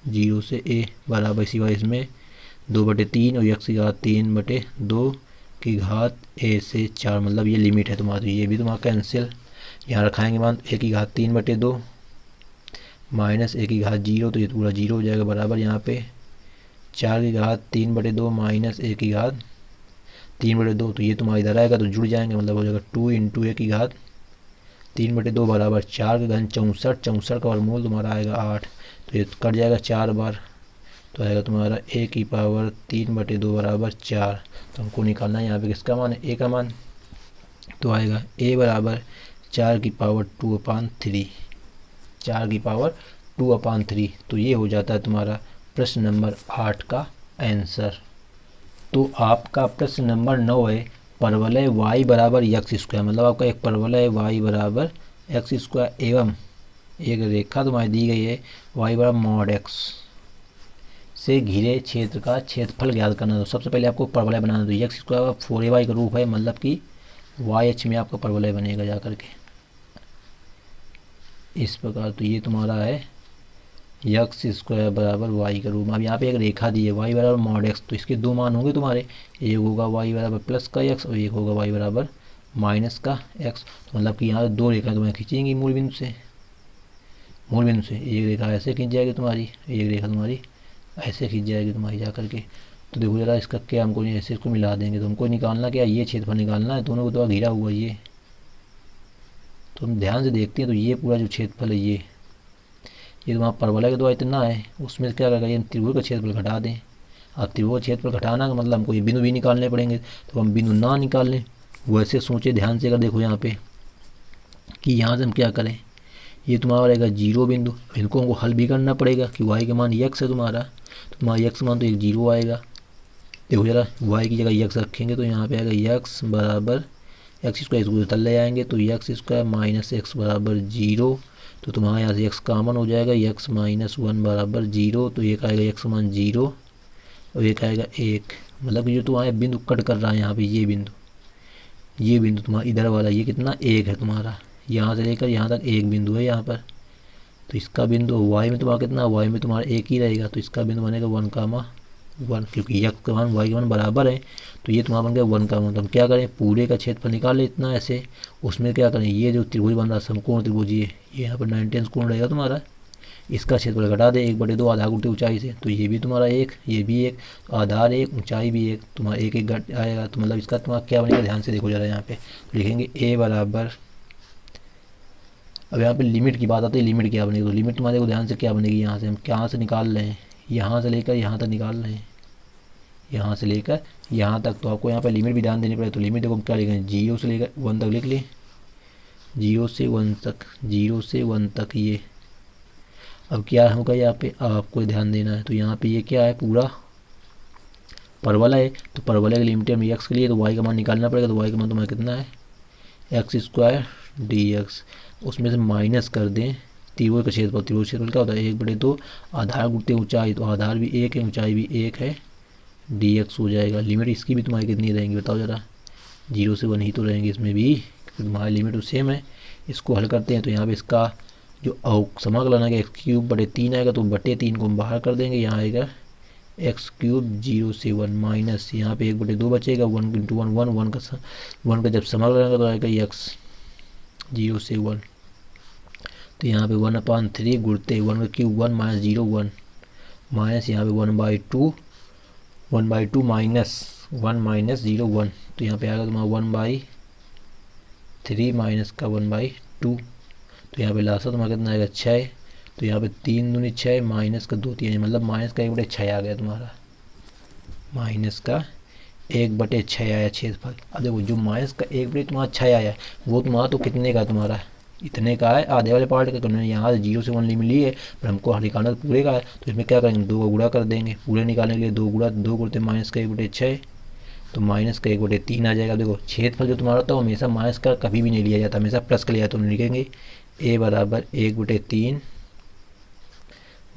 0 से a बराबर, इसी बार इसमें 2/3 और x की घात 3/2 की घात a से 4, मतलब ये लिमिट है तुम्हारा, तो ये भी तुम्हारा कैंसिल। यहाँ रखाएंगे मान a की घात 3/2 माइनस a की घात 0, तो ये पूरा 0 हो जाएगा बराबर, यहाँ पे 4 की घात 3/2 माइनस a की घात 3/2, तो ये तुम्हारा इधर आएगा तो जुड़ जाएंगे, मतलब हो जाएगा 2 × a की घात 3/2 बराबर 4 का घन 64, 64 का वर्गमूल तुम्हारा आएगा 8, तो ये कट जाएगा 4 बार, तो आएगा तुम्हारा a की पावर 3/2 बराबर 4। तो हमको निकालना है यहाँ पे किसका मान है, a का मान, तो आएगा a बराबर 4 की पावर 2/3, 4 की पावर 2/3। तो ये हो जाता है तुम्हारा प्रश्न नंबर 8 का आंसर। तो आपका प्रश्न नंबर 9 है परवलय y बराबर x², मतलब आपका एक परवलय y बराबर x² एवं एक रेखा तुम्हारी दी गई है y बराबर mod x से घिरे क्षेत्र का क्षेत्रफल ज्ञात करना। तो सबसे पहले आपको परवलय बनाना, तो x² 4ay का रूप है, मतलब कि y अक्ष में आपका परवलय बनेगा जा करके इस प्रकार। तो ये तुम्हारा है x² बराबर y का रूप। अब यहाँ पे एक रेखा दी है y बराबर mod x, तो इसके 2 मान होंगे तुम्हारे, एक होगा y बराबर प्लस का x और एक होगा y बराबर माइनस का x। तो मतलब कि यहाँ 2 रेखा तुम्हें खींचेंगी मूल बिंदु से, एक रेखा ऐसे खींच जाएगी तुम्हारी, एक रेखा तुम्हारी ऐसे खींच जाएगी तुम्हारी जा करके। तो देखो जरा इसका क्या, हमको ऐसे इसको मिला देंगे, तो हमको निकालना क्या, ये क्षेत्रफल निकालना है, दोनों को तो घिरा हुआ ये तो हम ध्यान से देखते हैं तो ये पूरा जो क्षेत्रफल है ये तुम्हारा परवलय के द्वारा इतना है, उसमें क्या करेगा ये त्रिभुज का क्षेत्रफल घटा दें। अब त्रिभुज क्षेत्रफल घटाना का मतलब हमको ये बिंदु भी निकालने पड़ेंगे, तो हम बिंदु ना निकाल लें, वैसे सोचे ध्यान से। अगर देखो यहाँ पे कि यहाँ से हम क्या करें, ये तुम्हारा रहेगा 0 बिंदु, इनको हमको हल भी करना पड़ेगा कि y का मान x है तुम्हारा, तो तुम्हारा x मान तो एक 0 आएगा। देखो जरा y की जगह x रखेंगे तो यहाँ पे आएगा x बराबर एक्स स्क्वायर, इसको तल ले आएंगे तो एक्स स्क्वायर माइनस एक्स बराबर 0, तो तुम्हारा यहाँ से x कॉमन हो जाएगा, x माइनस 1 बराबर 0, तो एक आएगा x मान 0 और एक आएगा 1। मतलब जो तुम्हारा बिंदु कट कर रहा है यहाँ पे ये बिंदु तुम्हारा इधर वाला ये कितना 1 है तुम्हारा, यहाँ से लेकर यहाँ तक 1 बिंदु है यहाँ पर। तो इसका बिंदु y में तुम्हारा कितना, y में तुम्हारा 1 ही रहेगा, तो इसका बिंदु बनेगा 1, क्योंकि x का मान y के मान बराबर है, तो ये तुम्हारा बन गया 1। तो हम क्या करें, पूरे का क्षेत्रफल निकाल ले इतना ऐसे, उसमें क्या करें, ये जो त्रिभुज बन रहा है समकोण त्रिभुज ये यहाँ पर 90 अंश कोण रहेगा तुम्हारा, इसका क्षेत्रफल घटा दे 1/2 आधार गुटे ऊंचाई से, तो ये भी तुम्हारा 1, ये भी 1, आधार 1, ऊंचाई भी 1, तुम्हारा 1 1 घट आएगा। तो मतलब इसका तुम्हारा क्या बनेगा, ध्यान से देखो जरा यहाँ पे लिखेंगे a बराबर, अब यहाँ पे लिमिट की बात आती है, लिमिट क्या बनेगी, तो लिमिट तुम्हारे को ध्यान से क्या बनेगी, यहाँ से हम कहाँ से निकाल रहे हैं, यहाँ से लेकर यहाँ तक निकाल रहे हैं, यहाँ से लेकर यहाँ तक, तो आपको यहाँ पर लिमिट भी ध्यान देनी पड़ेगी। तो लिमिट देखो क्या लिखेंगे, 0 से लेकर 1 तक लिख लें, 0 से 1 तक, 0 से 1 तक ये। अब क्या होगा यहाँ पे, आपको ध्यान देना है, तो यहाँ पे ये क्या है, पूरा परवलय है, तो परवलय की लिमिट हम x के लिए, तो y का मान निकालना पड़ेगा, तो y का मान तुम्हारा कितना है, एक्स स्क्वायर dx, उसमें से माइनस कर दें त्रिभुज का क्षेत्रफल, त्रिभुज क्षेत्रफल क्या होता है 1/2 आधार गुणित ऊंचाई, तो आधार भी 1 है ऊंचाई भी 1 है, dx हो जाएगा। लिमिट इसकी भी तुम्हारी कितनी रहेंगी बताओ जरा, 0 से 1 ही तो रहेंगे इसमें भी, क्योंकि तुम्हारी लिमिट तो सेम है। इसको हल करते हैं तो यहाँ पे इसका जो समाकलन आएगा x³/3 आएगा, तो 3 को हम बाहर कर देंगे, यहाँ आएगा x³ 0 से 1 माइनस यहाँ पे 1/2 बचेगा, 1 × 1 1 का जब समाकलन आएगा तो आएगा x 0 से 1, तो यहाँ पे 1/3 गुणते 1³ 1 माइनस 0 1 माइनस यहाँ पे 1/2 माइनस 1 माइनस 0 1, तो यहाँ पे आएगा तुम्हारा 1/3 माइनस का 1/2, तो यहाँ पे लास्ट तुम्हारा कितना आएगा 6, तो यहाँ पे 3 दूनी 6 माइनस का 2 3, मतलब माइनस का 1/6 आ गया तुम्हारा, माइनस का 1/6 आया क्षेत्रफल। अब देखो जो माइनस का 1/6 तुम्हारा 6 आया वो तुम्हारा तो कितने का तुम्हारा इतने का है, आधे वाले पार्ट का करना है, यहाँ से 0 से 1 लिमिट ली है पर हमको निकालना तो पूरे का है, तो इसमें क्या करेंगे 2 का गुणा कर देंगे, पूरे निकालने के लिए 2 गुणा, 2 गुणते माइनस का 1/6, तो माइनस का 1/3 आ जाएगा। देखो क्षेत्रफल जो तुम्हारा होता है हमेशा माइनस का कभी भी नहीं लिया जाता, हमेशा प्लस का लिया, तो हम लिखेंगे a बराबर 1/3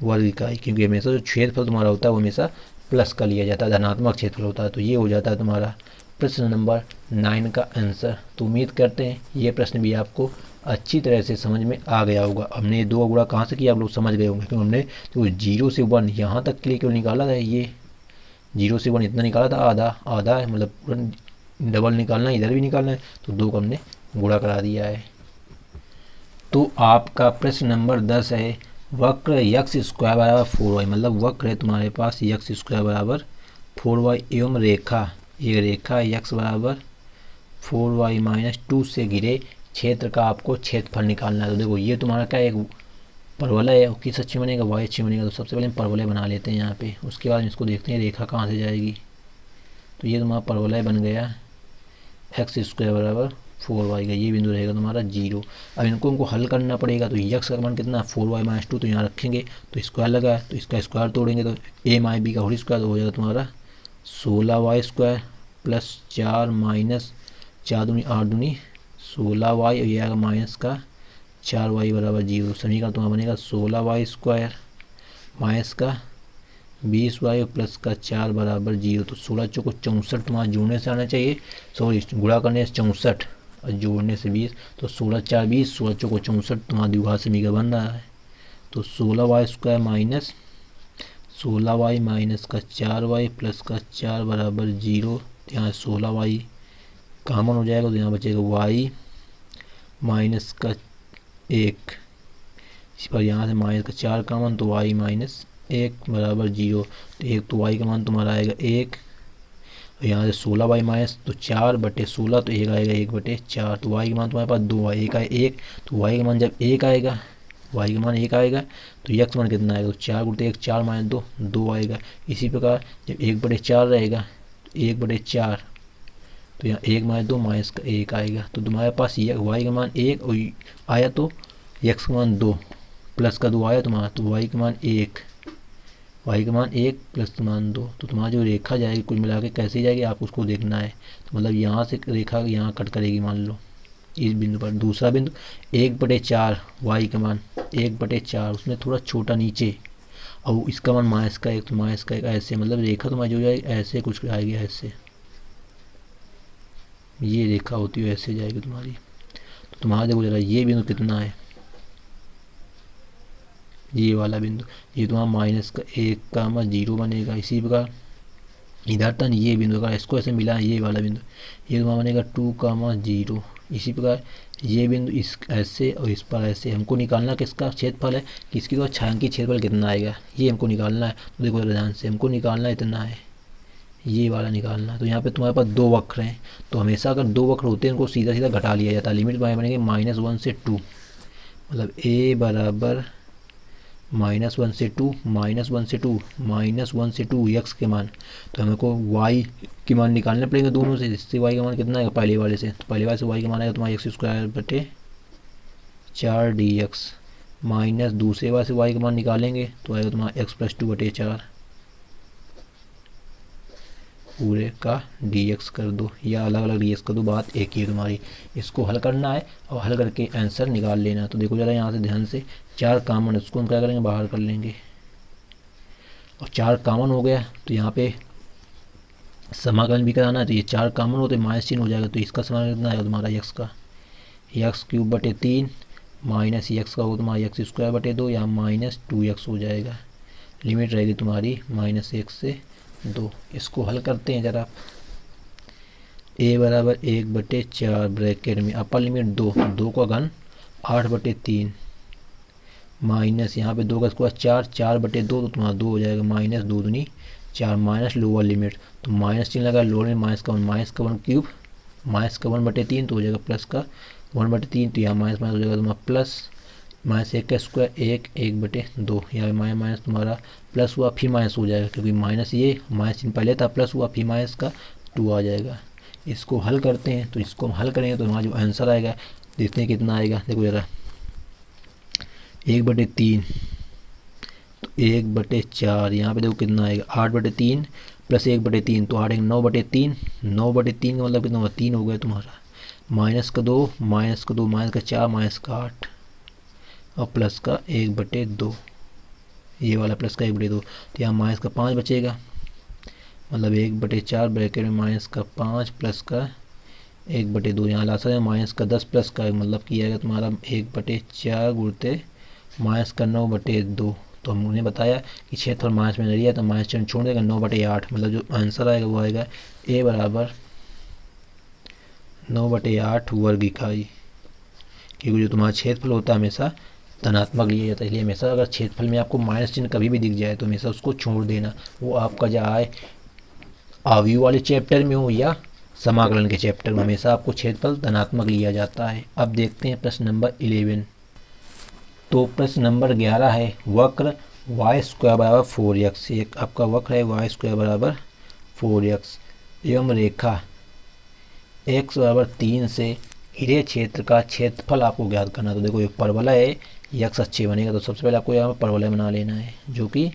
वर्ग इकाई, क्योंकि हमेशा जो क्षेत्रफल तुम्हारा होता है वो हमेशा प्लस का लिया जाता है, धनात्मक क्षेत्रफल होता है। तो ये हो जाता है तुम्हारा प्रश्न नंबर 9 का आंसर। तो उम्मीद करते हैं ये प्रश्न भी आपको अच्छी तरह से समझ में आ गया होगा। हमने 2 गुणा कहाँ से किया आप लोग समझ गए होंगे, क्योंकि हमने तो 0 से 1 यहाँ तक के लिए क्यों निकाला था, ये 0 से 1 इतना निकाला था, आधा है, मतलब पूरा डबल निकालना है, इधर भी निकालना है, तो 2 का हमने गुणा करा दिया है। तो आपका प्रश्न नंबर 10 है, वक्र x² बराबर 4y, मतलब वक्र है तुम्हारे पास x² बराबर 4y एवं रेखा, एक रेखा x बराबर 4y माइनस 2 से घिरे क्षेत्र का आपको क्षेत्रफल निकालना है। तो देखो ये तुम्हारा क्या एक परवलय है, किस अच्छी बनेगा, y अच्छी बनेगा, तो सबसे पहले हम परवलय बना लेते हैं यहाँ पे, उसके बाद इसको देखते हैं रेखा कहाँ से जाएगी। तो ये तुम्हारा परवलय बन गया x² बराबर 4y का, ये बिंदु रहेगा तुम्हारा 0। अब इनको हमको हल करना पड़ेगा, तो x का मान कितना 4y माइनस 2, तो यहाँ रखेंगे तो स्क्वायर लगा है, तो इसका स्क्वायर तोड़ेंगे तो a माइनस b का होल स्क्वायर, तो हो जाएगा तुम्हारा 16y² प्लस 4 माइनस 4 दूनी 8 दूनी 16y, और ये आएगा माइनस का 4y बराबर 0। समीकरण तुम्हारा बनेगा 16y² माइनस का 20y प्लस का 4 बराबर 0। तो 16 चौको 64 तुम्हारा जोड़ने से आना चाहिए, सॉरी गुणा करने से 64 और जोड़ने से 20, तो 16 4 20, 16 चौको 64 तुम्हारा द्विघात समीकरण बन रहा है। तो 16y² माइनस 16y माइनस का 4y प्लस का 4 बराबर 0, यहाँ 16y कॉमन हो जाएगा, तो यहाँ बचेगा y माइनस का 1, इस पर यहाँ से माइनस का 4 कॉमन, तो y माइनस 1 बराबर 0, तो 1 तो y का मान तुम्हारा आएगा 1, तो यहाँ से 16y तो 4/16 तो 1 आएगा 1/4। तो y का मान तुम्हारे पास 2 है, 1 आए 1, तो y का मान जब 1 आएगा, y का मान 1 आएगा तो x मान कितना आएगा, तो 4 × 1 4 - 2 2 आएगा। इसी प्रकार जब 1/4 रहेगा तो 1/4, तो यहाँ 1 - 2 -1 आएगा। तो तुम्हारे पास y का मान 1 और आया तो x का मान 2 प्लस का 2 आया तुम्हारा, तो y का मान 1, y का मान 1 प्लस का मान 2। तो तुम्हारा जो रेखा जाएगी कुल मिला के कैसी जाएगी आप उसको देखना है। तो मतलब यहाँ से रेखा यहाँ कट करेगी, मान लो इस बिंदु पर। दूसरा बिंदु 1/4 y का मान 1/4, उसमें थोड़ा छोटा नीचे, और इसका मान -1 तो -1 ऐसे, मतलब रेखा तुम्हारी जो जाएगी ऐसे कुछ आएगी, ऐसे ये रेखा होती है ऐसे जाएगी तुम्हारी। तो तुम्हारा देखो जरा ये बिंदु कितना है, ये वाला बिंदु, ये तुम्हारा -1, बनेगा। इसी प्रकार इधर तक ये बिंदु अगर इसको ऐसे मिला है, ये वाला बिंदु, ये तुम्हारा बनेगा 2, 0। इसी प्रकार ये बिंदु इस ऐसे और इस पर ऐसे। हमको निकालना किसका क्षेत्रफल है, किसकी तो छायांकी क्षेत्रफल कितना आएगा, ये हमको निकालना है। तो देखो ध्यान से, हमको निकालना इतना है, ये वाला निकालना। तो यहाँ पे तुम्हारे पास 2 वक्र हैं, तो हमेशा अगर 2 वक्र होते हैं उनको सीधा सीधा घटा लिया जाता है। लिमिट बनेंगे -1 से 2, मतलब a बराबर -1 से 2, -1 से 2, -1 से 2 x के मान। तो हमको y के मान निकालने पड़ेंगे दोनों से। इससे y का मान कितना आएगा पहले वाले से, तो पहले वाले से y का मान आएगा तुम्हारा x² dx, माइनस दूसरे वाले से y का मान निकालेंगे तो आएगा तुम्हारा x+2/4 पूरे का dx कर दो, या अलग अलग dx कर दो, बात एक ही है तुम्हारी। इसको हल करना है और हल करके आंसर निकाल लेना। तो देखो जरा यहाँ से ध्यान से, 4 कॉमन, उसको हम क्या करेंगे बाहर कर लेंगे, और 4 कॉमन हो गया तो यहाँ पे समाकलन भी कराना है। तो ये 4 कॉमन होते माइनस चिन्ह हो जाएगा, तो इसका समाकलन कितना आएगा तुम्हारा x का, x³/3 माइनस x का हो तुम्हारा x²/2 या -2x हो जाएगा। लिमिट रहेगी तुम्हारी -1 से 2। इसको हल करते हैं जरा। a बराबर 1/4 ब्रैकेट में अपर लिमिट 2 का घन 8/3 माइनस यहाँ पे 2 का स्क्वायर 4/2, तो तुम्हारा 2 हो जाएगा, -2 दूनी 4 माइनस लोअर लिमिट, तो माइनस चिन्ह लगा, लोअर लिमिट -1 का 1/3 तो हो जाएगा प्लस का 1/3, तो यहाँ माइनस हो जाएगा तुम्हारा प्लस, -1 का स्क्वायर 1/2, यहाँ माइनस तुम्हारा प्लस हुआ फिर माइनस हो जाएगा, क्योंकि माइनस ये माइनस चिन्ह पहले था, प्लस हुआ फिर माइनस का 2 आ जाएगा। इसको हल करते हैं, तो इसको हम हल करेंगे तो हमारा जो आंसर आएगा देखते हैं कितना आएगा। देखो जरा 1/3 तो 1/4, यहाँ पे देखो कितना आएगा 8/3 प्लस 1/3, तो 8 9/3, 9/3 का मतलब कितना होगा 3 हो गया तुम्हारा, -2 माइनस का 4 माइनस का 8 और प्लस का 1/2, ये वाला प्लस का 1/2, तो यहाँ माइनस का 5 बचेगा, मतलब 1/4 ब्रैकेट में माइनस का 5 प्लस का 1/2, यहाँ लासा है माइनस का 10 प्लस का, मतलब किया जाएगा तुम्हारा 1/4 गुणते माइनस का 9/2। तो हमने बताया कि क्षेत्रफल माइनस में नहीं है तो माइनस चिन्ह छोड़ देगा, 9/8, मतलब जो आंसर आएगा वो आएगा a बराबर 9/8 वर्ग इकाई। क्योंकि जो तुम्हारा क्षेत्रफल होता है हमेशा धनात्मक लिया जाता है, इसलिए हमेशा अगर क्षेत्रफल में आपको माइनस चिन्ह कभी भी दिख जाए तो हमेशा उसको छोड़ देना, वो आपका जाए आव्यूह वाले चैप्टर में हो या समाकलन के चैप्टर में, हमेशा आपको क्षेत्रफल धनात्मक लिया जाता है। अब देखते हैं प्रश्न नंबर 11। तो प्रश्न नंबर 11 है, वक्र y² बराबर 4x, एक आपका वक्र है y² बराबर 4x एवं रेखा x बराबर 3 से घिरे क्षेत्र का क्षेत्रफल आपको ज्ञात करना। तो देखो ये परवलय है, x अक्ष बनेगा, तो सबसे पहले आपको यहाँ पर परवलय बना लेना है जो कि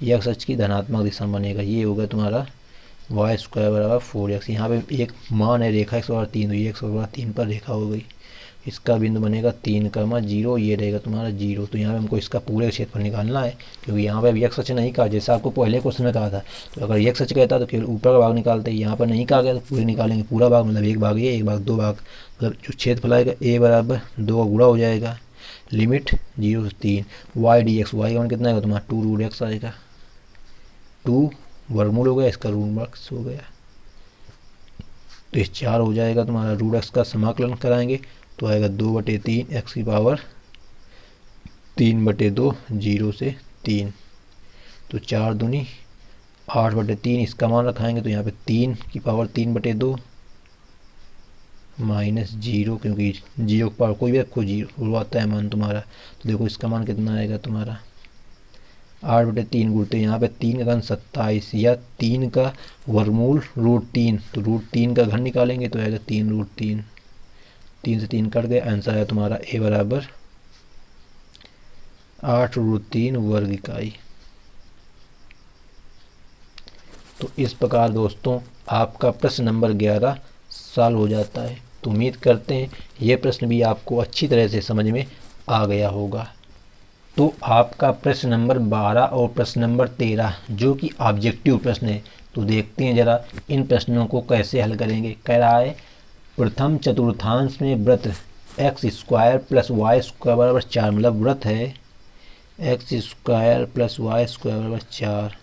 x अक्ष की धनात्मक दिशा में बनेगा। ये होगा तुम्हारा y² बराबर 4x, यहाँ पे एक मान है रेखा x बराबर 3, तो ये x बराबर 3 पर रेखा हो गई, इसका बिंदु बनेगा 3,0, ये रहेगा तुम्हारा 0। तो यहाँ पे हमको इसका पूरे क्षेत्रफल निकालना है, क्योंकि यहाँ पे अभी x अक्ष नहीं कहा, जैसा आपको पहले क्वेश्चन में कहा था। तो अगर x अक्ष कहता तो केवल ऊपर का भाग निकालते, यहाँ पर नहीं कहा गया तो पूरे निकालेंगे, पूरा भाग मतलब 1 भाग ये 1 भाग 2 भाग, मतलब जो क्षेत्रफल आएगा a बराबर 2 का गुणा हो जाएगा, लिमिट 0 से 3 y dx, y का मान कितना आएगा तुम्हारा 2√x आएगा, 2 वर्गमूल हो गया, इसका √x हो गया, तो इस 4 हो जाएगा तुम्हारा √x का समाकलन कराएंगे तो आएगा 2/3 x की पावर 3/2 0 से 3, तो 4 दूनी 8/3 इसका मान रखाएंगे तो यहाँ पे 3 की पावर 3/2 माइनस 0, क्योंकि 0 की पावर कोई भी रखो 0 आता है मान तुम्हारा। तो देखो इसका मान कितना आएगा तुम्हारा 8/3 गुणते यहाँ पे 3 का घन 27 या 3 का वर्गमूल √3, तो √3 का घन निकालेंगे तो आएगा 3√3, 3 से 3 कट गए। आंसर है तुम्हारा ए बराबर 8√3 वर्ग इकाई। तो इस प्रकार दोस्तों आपका प्रश्न नंबर 11 सॉल्व हो जाता है। तो उम्मीद करते हैं ये प्रश्न भी आपको अच्छी तरह से समझ में आ गया होगा। तो आपका प्रश्न नंबर 12 और प्रश्न नंबर 13 जो कि ऑब्जेक्टिव प्रश्न है, तो देखते हैं जरा इन प्रश्नों को कैसे हल करेंगे। कह रहा है प्रथम चतुर्थांश में वृत्त x² + y² बराबर 4, मतलब वृत्त है x² + y² बराबर 4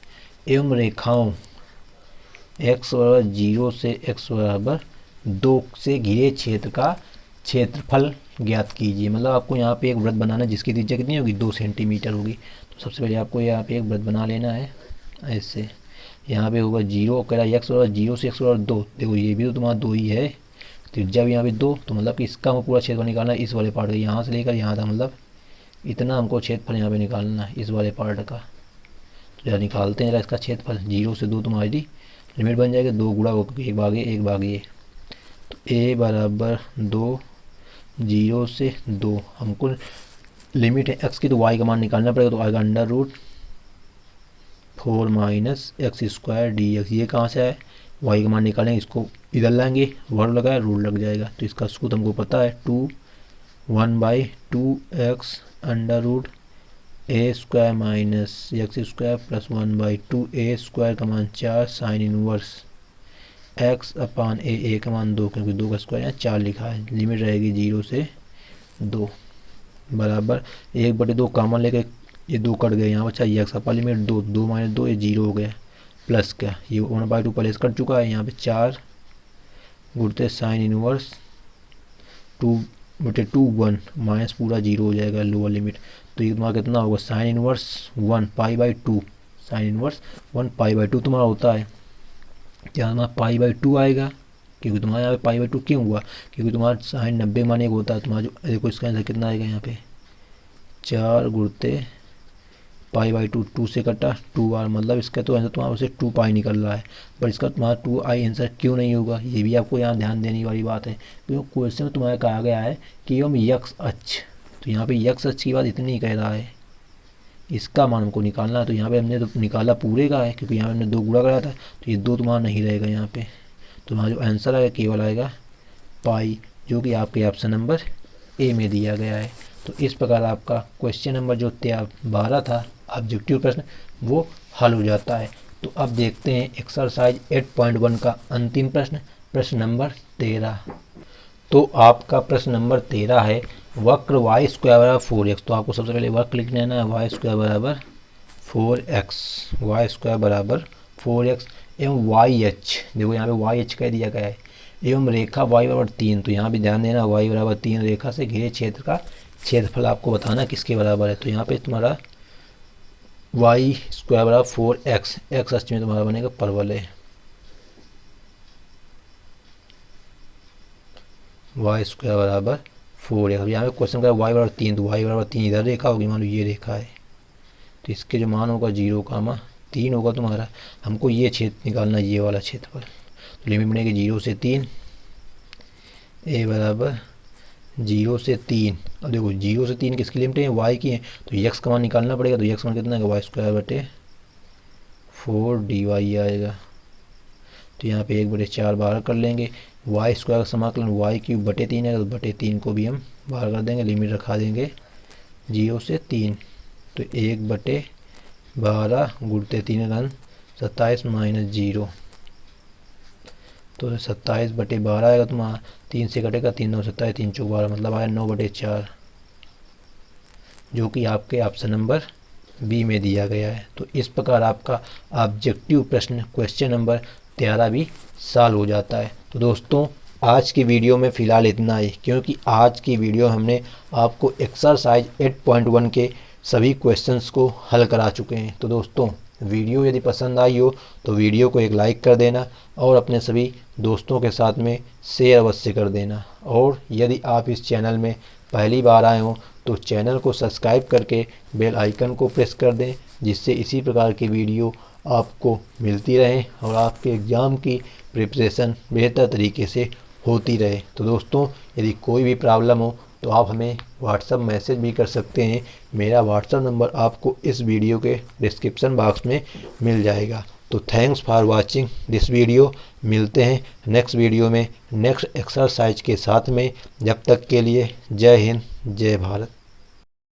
एवं रेखाओं x बराबर 0 से x बराबर 2 से घिरे क्षेत्र का क्षेत्रफल ज्ञात कीजिए। मतलब आपको यहाँ पे एक वृत्त बनाना है जिसकी त्रिज्या कितनी होगी 2 सेंटीमीटर होगी। तो सबसे पहले आपको यहाँ पे एक वृत्त बना लेना है ऐसे। यहाँ पे होगा 0, कह रहा है x बराबर 0 से x बराबर 2। देखो ये भी तो तुम्हारा 2 ही है, त्रिज्या भी यहाँ पे 2, तो मतलब कि इसका हमको पूरा क्षेत्रफल निकालना है इस वाले पार्ट का, यहाँ से लेकर यहाँ तक, मतलब इतना हमको क्षेत्रफल यहाँ पे निकालना है इस वाले पार्ट का। तो जरा निकालते हैं जरा इसका क्षेत्रफल। 0 से 2 तुम्हारी लिमिट बन जाएगी 2 गुणा 1/a। तो a बराबर 2, 0 से 2 हमको लिमिट है x की, तो y का मान निकालना पड़ेगा। तो आएगा √4 माइनस x² dx। ये कहाँ से आए, y का मान निकालेंगे, इसको इधर लाएंगे, वर्ग लगाया रूट लग जाएगा। तो इसका सूत्र हमको पता है 1/2x √a² minus x² + 1/2a² का मान 4 साइन इनवर्स x/a का मान 2, क्योंकि 2 का स्क्वायर यहाँ 4 लिखा है। लिमिट रहेगी 0 से 2 बराबर 1/2 कॉमन लेके ये 2 कट गए, यहाँ बचा x अपर लिमिट 2, 2 - 2 ये 0 हो गया, प्लस क्या ये 1/2 पहले कट चुका है, यहाँ पे 4 गुणते साइन इनवर्स 2/2 1 माइनस पूरा 0 हो जाएगा लोअर लिमिट। तो ये तुम्हारा कितना होगा साइन इनवर्स 1 π/2, साइन इनवर्स 1 π/2 तुम्हारा होता है। क्या तुम्हारा π/2 आएगा, क्योंकि तुम्हारा यहाँ पे π/2 क्यों हुआ, क्योंकि तुम्हारा साइन 90 माने एक होता है तुम्हारा। जो देखो इसका आंसर कितना आएगा यहाँ पे 4 गुणते π/2, 2 से कटा 2r, मतलब इसका तो आंसर तुम्हारा से 2π निकल रहा है। पर इसका तुम्हारा 2i आंसर क्यों नहीं होगा, ये भी आपको यहाँ ध्यान देने वाली बात है। क्योंकि क्वेश्चन में तुम्हारा कहा गया है कि हम x अक्ष, तो यहाँ पे x अक्ष की बात इतनी ही कह रहा है, इसका मान हमको निकालना है। तो यहाँ पे हमने तो निकाला पूरे का है, क्योंकि यहाँ पे हमने 2 गुणा कराया था, तो ये 2 तुम्हारा नहीं रहेगा यहाँ पे। तो तुम्हारा जो आंसर आएगा केवल आएगा पाई, जो कि आपके ऑप्शन नंबर ए में दिया गया है। तो इस प्रकार आपका क्वेश्चन नंबर जो 12 था ऑब्जेक्टिव प्रश्न वो हल हो जाता है। तो अब देखते हैं एक्सरसाइज 8.1 का अंतिम प्रश्न, प्रश्न नंबर 13। तो आपका प्रश्न नंबर 13 है वक्र y² बराबर 4x। तो आपको सबसे पहले वक्र लिख लेना है y² बराबर 4x, y² बराबर 4x एवं YH, देखो यहाँ पे YH कह दिया गया है, एवं रेखा y बराबर 3। तो यहाँ भी ध्यान देना y बराबर 3 रेखा से घिरे क्षेत्र का क्षेत्रफल आपको बताना किसके बराबर है। तो यहाँ पे तुम्हारा y² बराबर 4x, x अक्ष में तुम्हारा बनेगा परवलय, y² बराबर 4x। अब यहाँ पे क्वेश्चन का y बराबर 3, तो y बराबर 3 इधर रेखा होगी, मान लो ये रेखा है, तो इसके जो मान होगा 0,3 होगा तुम्हारा। हमको ये क्षेत्र निकालना, ये वाला क्षेत्रफल। तो लिमिट बनेगी 0 से 3, a बराबर 0 से 3। अब देखो 0 से 3 किसकी लिमिट है, y की है, तो x का मान निकालना पड़ेगा। तो x मान कितना है y² / 4 dy आएगा। तो यहाँ पे 1/4 बाहर कर लेंगे, y² का समाकलन y³/3 है, तो /3 को भी हम बाहर कर देंगे, लिमिट रखा देंगे 0 से 3। तो 1/12 गुणते 3 घन 27 माइनस 0, तो 27/12 आएगा तुम्हारा, 3 से कटेगा 3 9 27, 3 4 12, मतलब आया 9/4, जो कि आपके ऑप्शन नंबर बी में दिया गया है। तो इस प्रकार आपका ऑब्जेक्टिव प्रश्न क्वेश्चन नंबर 13 भी सॉल्व हो जाता है। तो दोस्तों आज की वीडियो में फ़िलहाल इतना ही, क्योंकि आज की वीडियो हमने आपको एक्सरसाइज 8.1 के सभी क्वेश्चंस को हल करा चुके हैं। तो दोस्तों वीडियो यदि पसंद आई हो तो वीडियो को एक लाइक कर देना और अपने सभी दोस्तों के साथ में शेयर अवश्य कर देना। और यदि आप इस चैनल में पहली बार आए हों तो चैनल को सब्सक्राइब करके बेल आइकन को प्रेस कर दें, जिससे इसी प्रकार की वीडियो आपको मिलती रहे और आपके एग्ज़ाम की प्रिपरेशन बेहतर तरीके से होती रहे। तो दोस्तों, यदि कोई भी प्रॉब्लम हो तो आप हमें व्हाट्सएप मैसेज भी कर सकते हैं। मेरा व्हाट्सएप नंबर आपको इस वीडियो के डिस्क्रिप्शन बॉक्स में मिल जाएगा। तो thanks for watching this video. मिलते हैं नेक्स्ट वीडियो में नेक्स्ट एक्सरसाइज के साथ में। जब तक के लिए जय हिंद, जय भारत।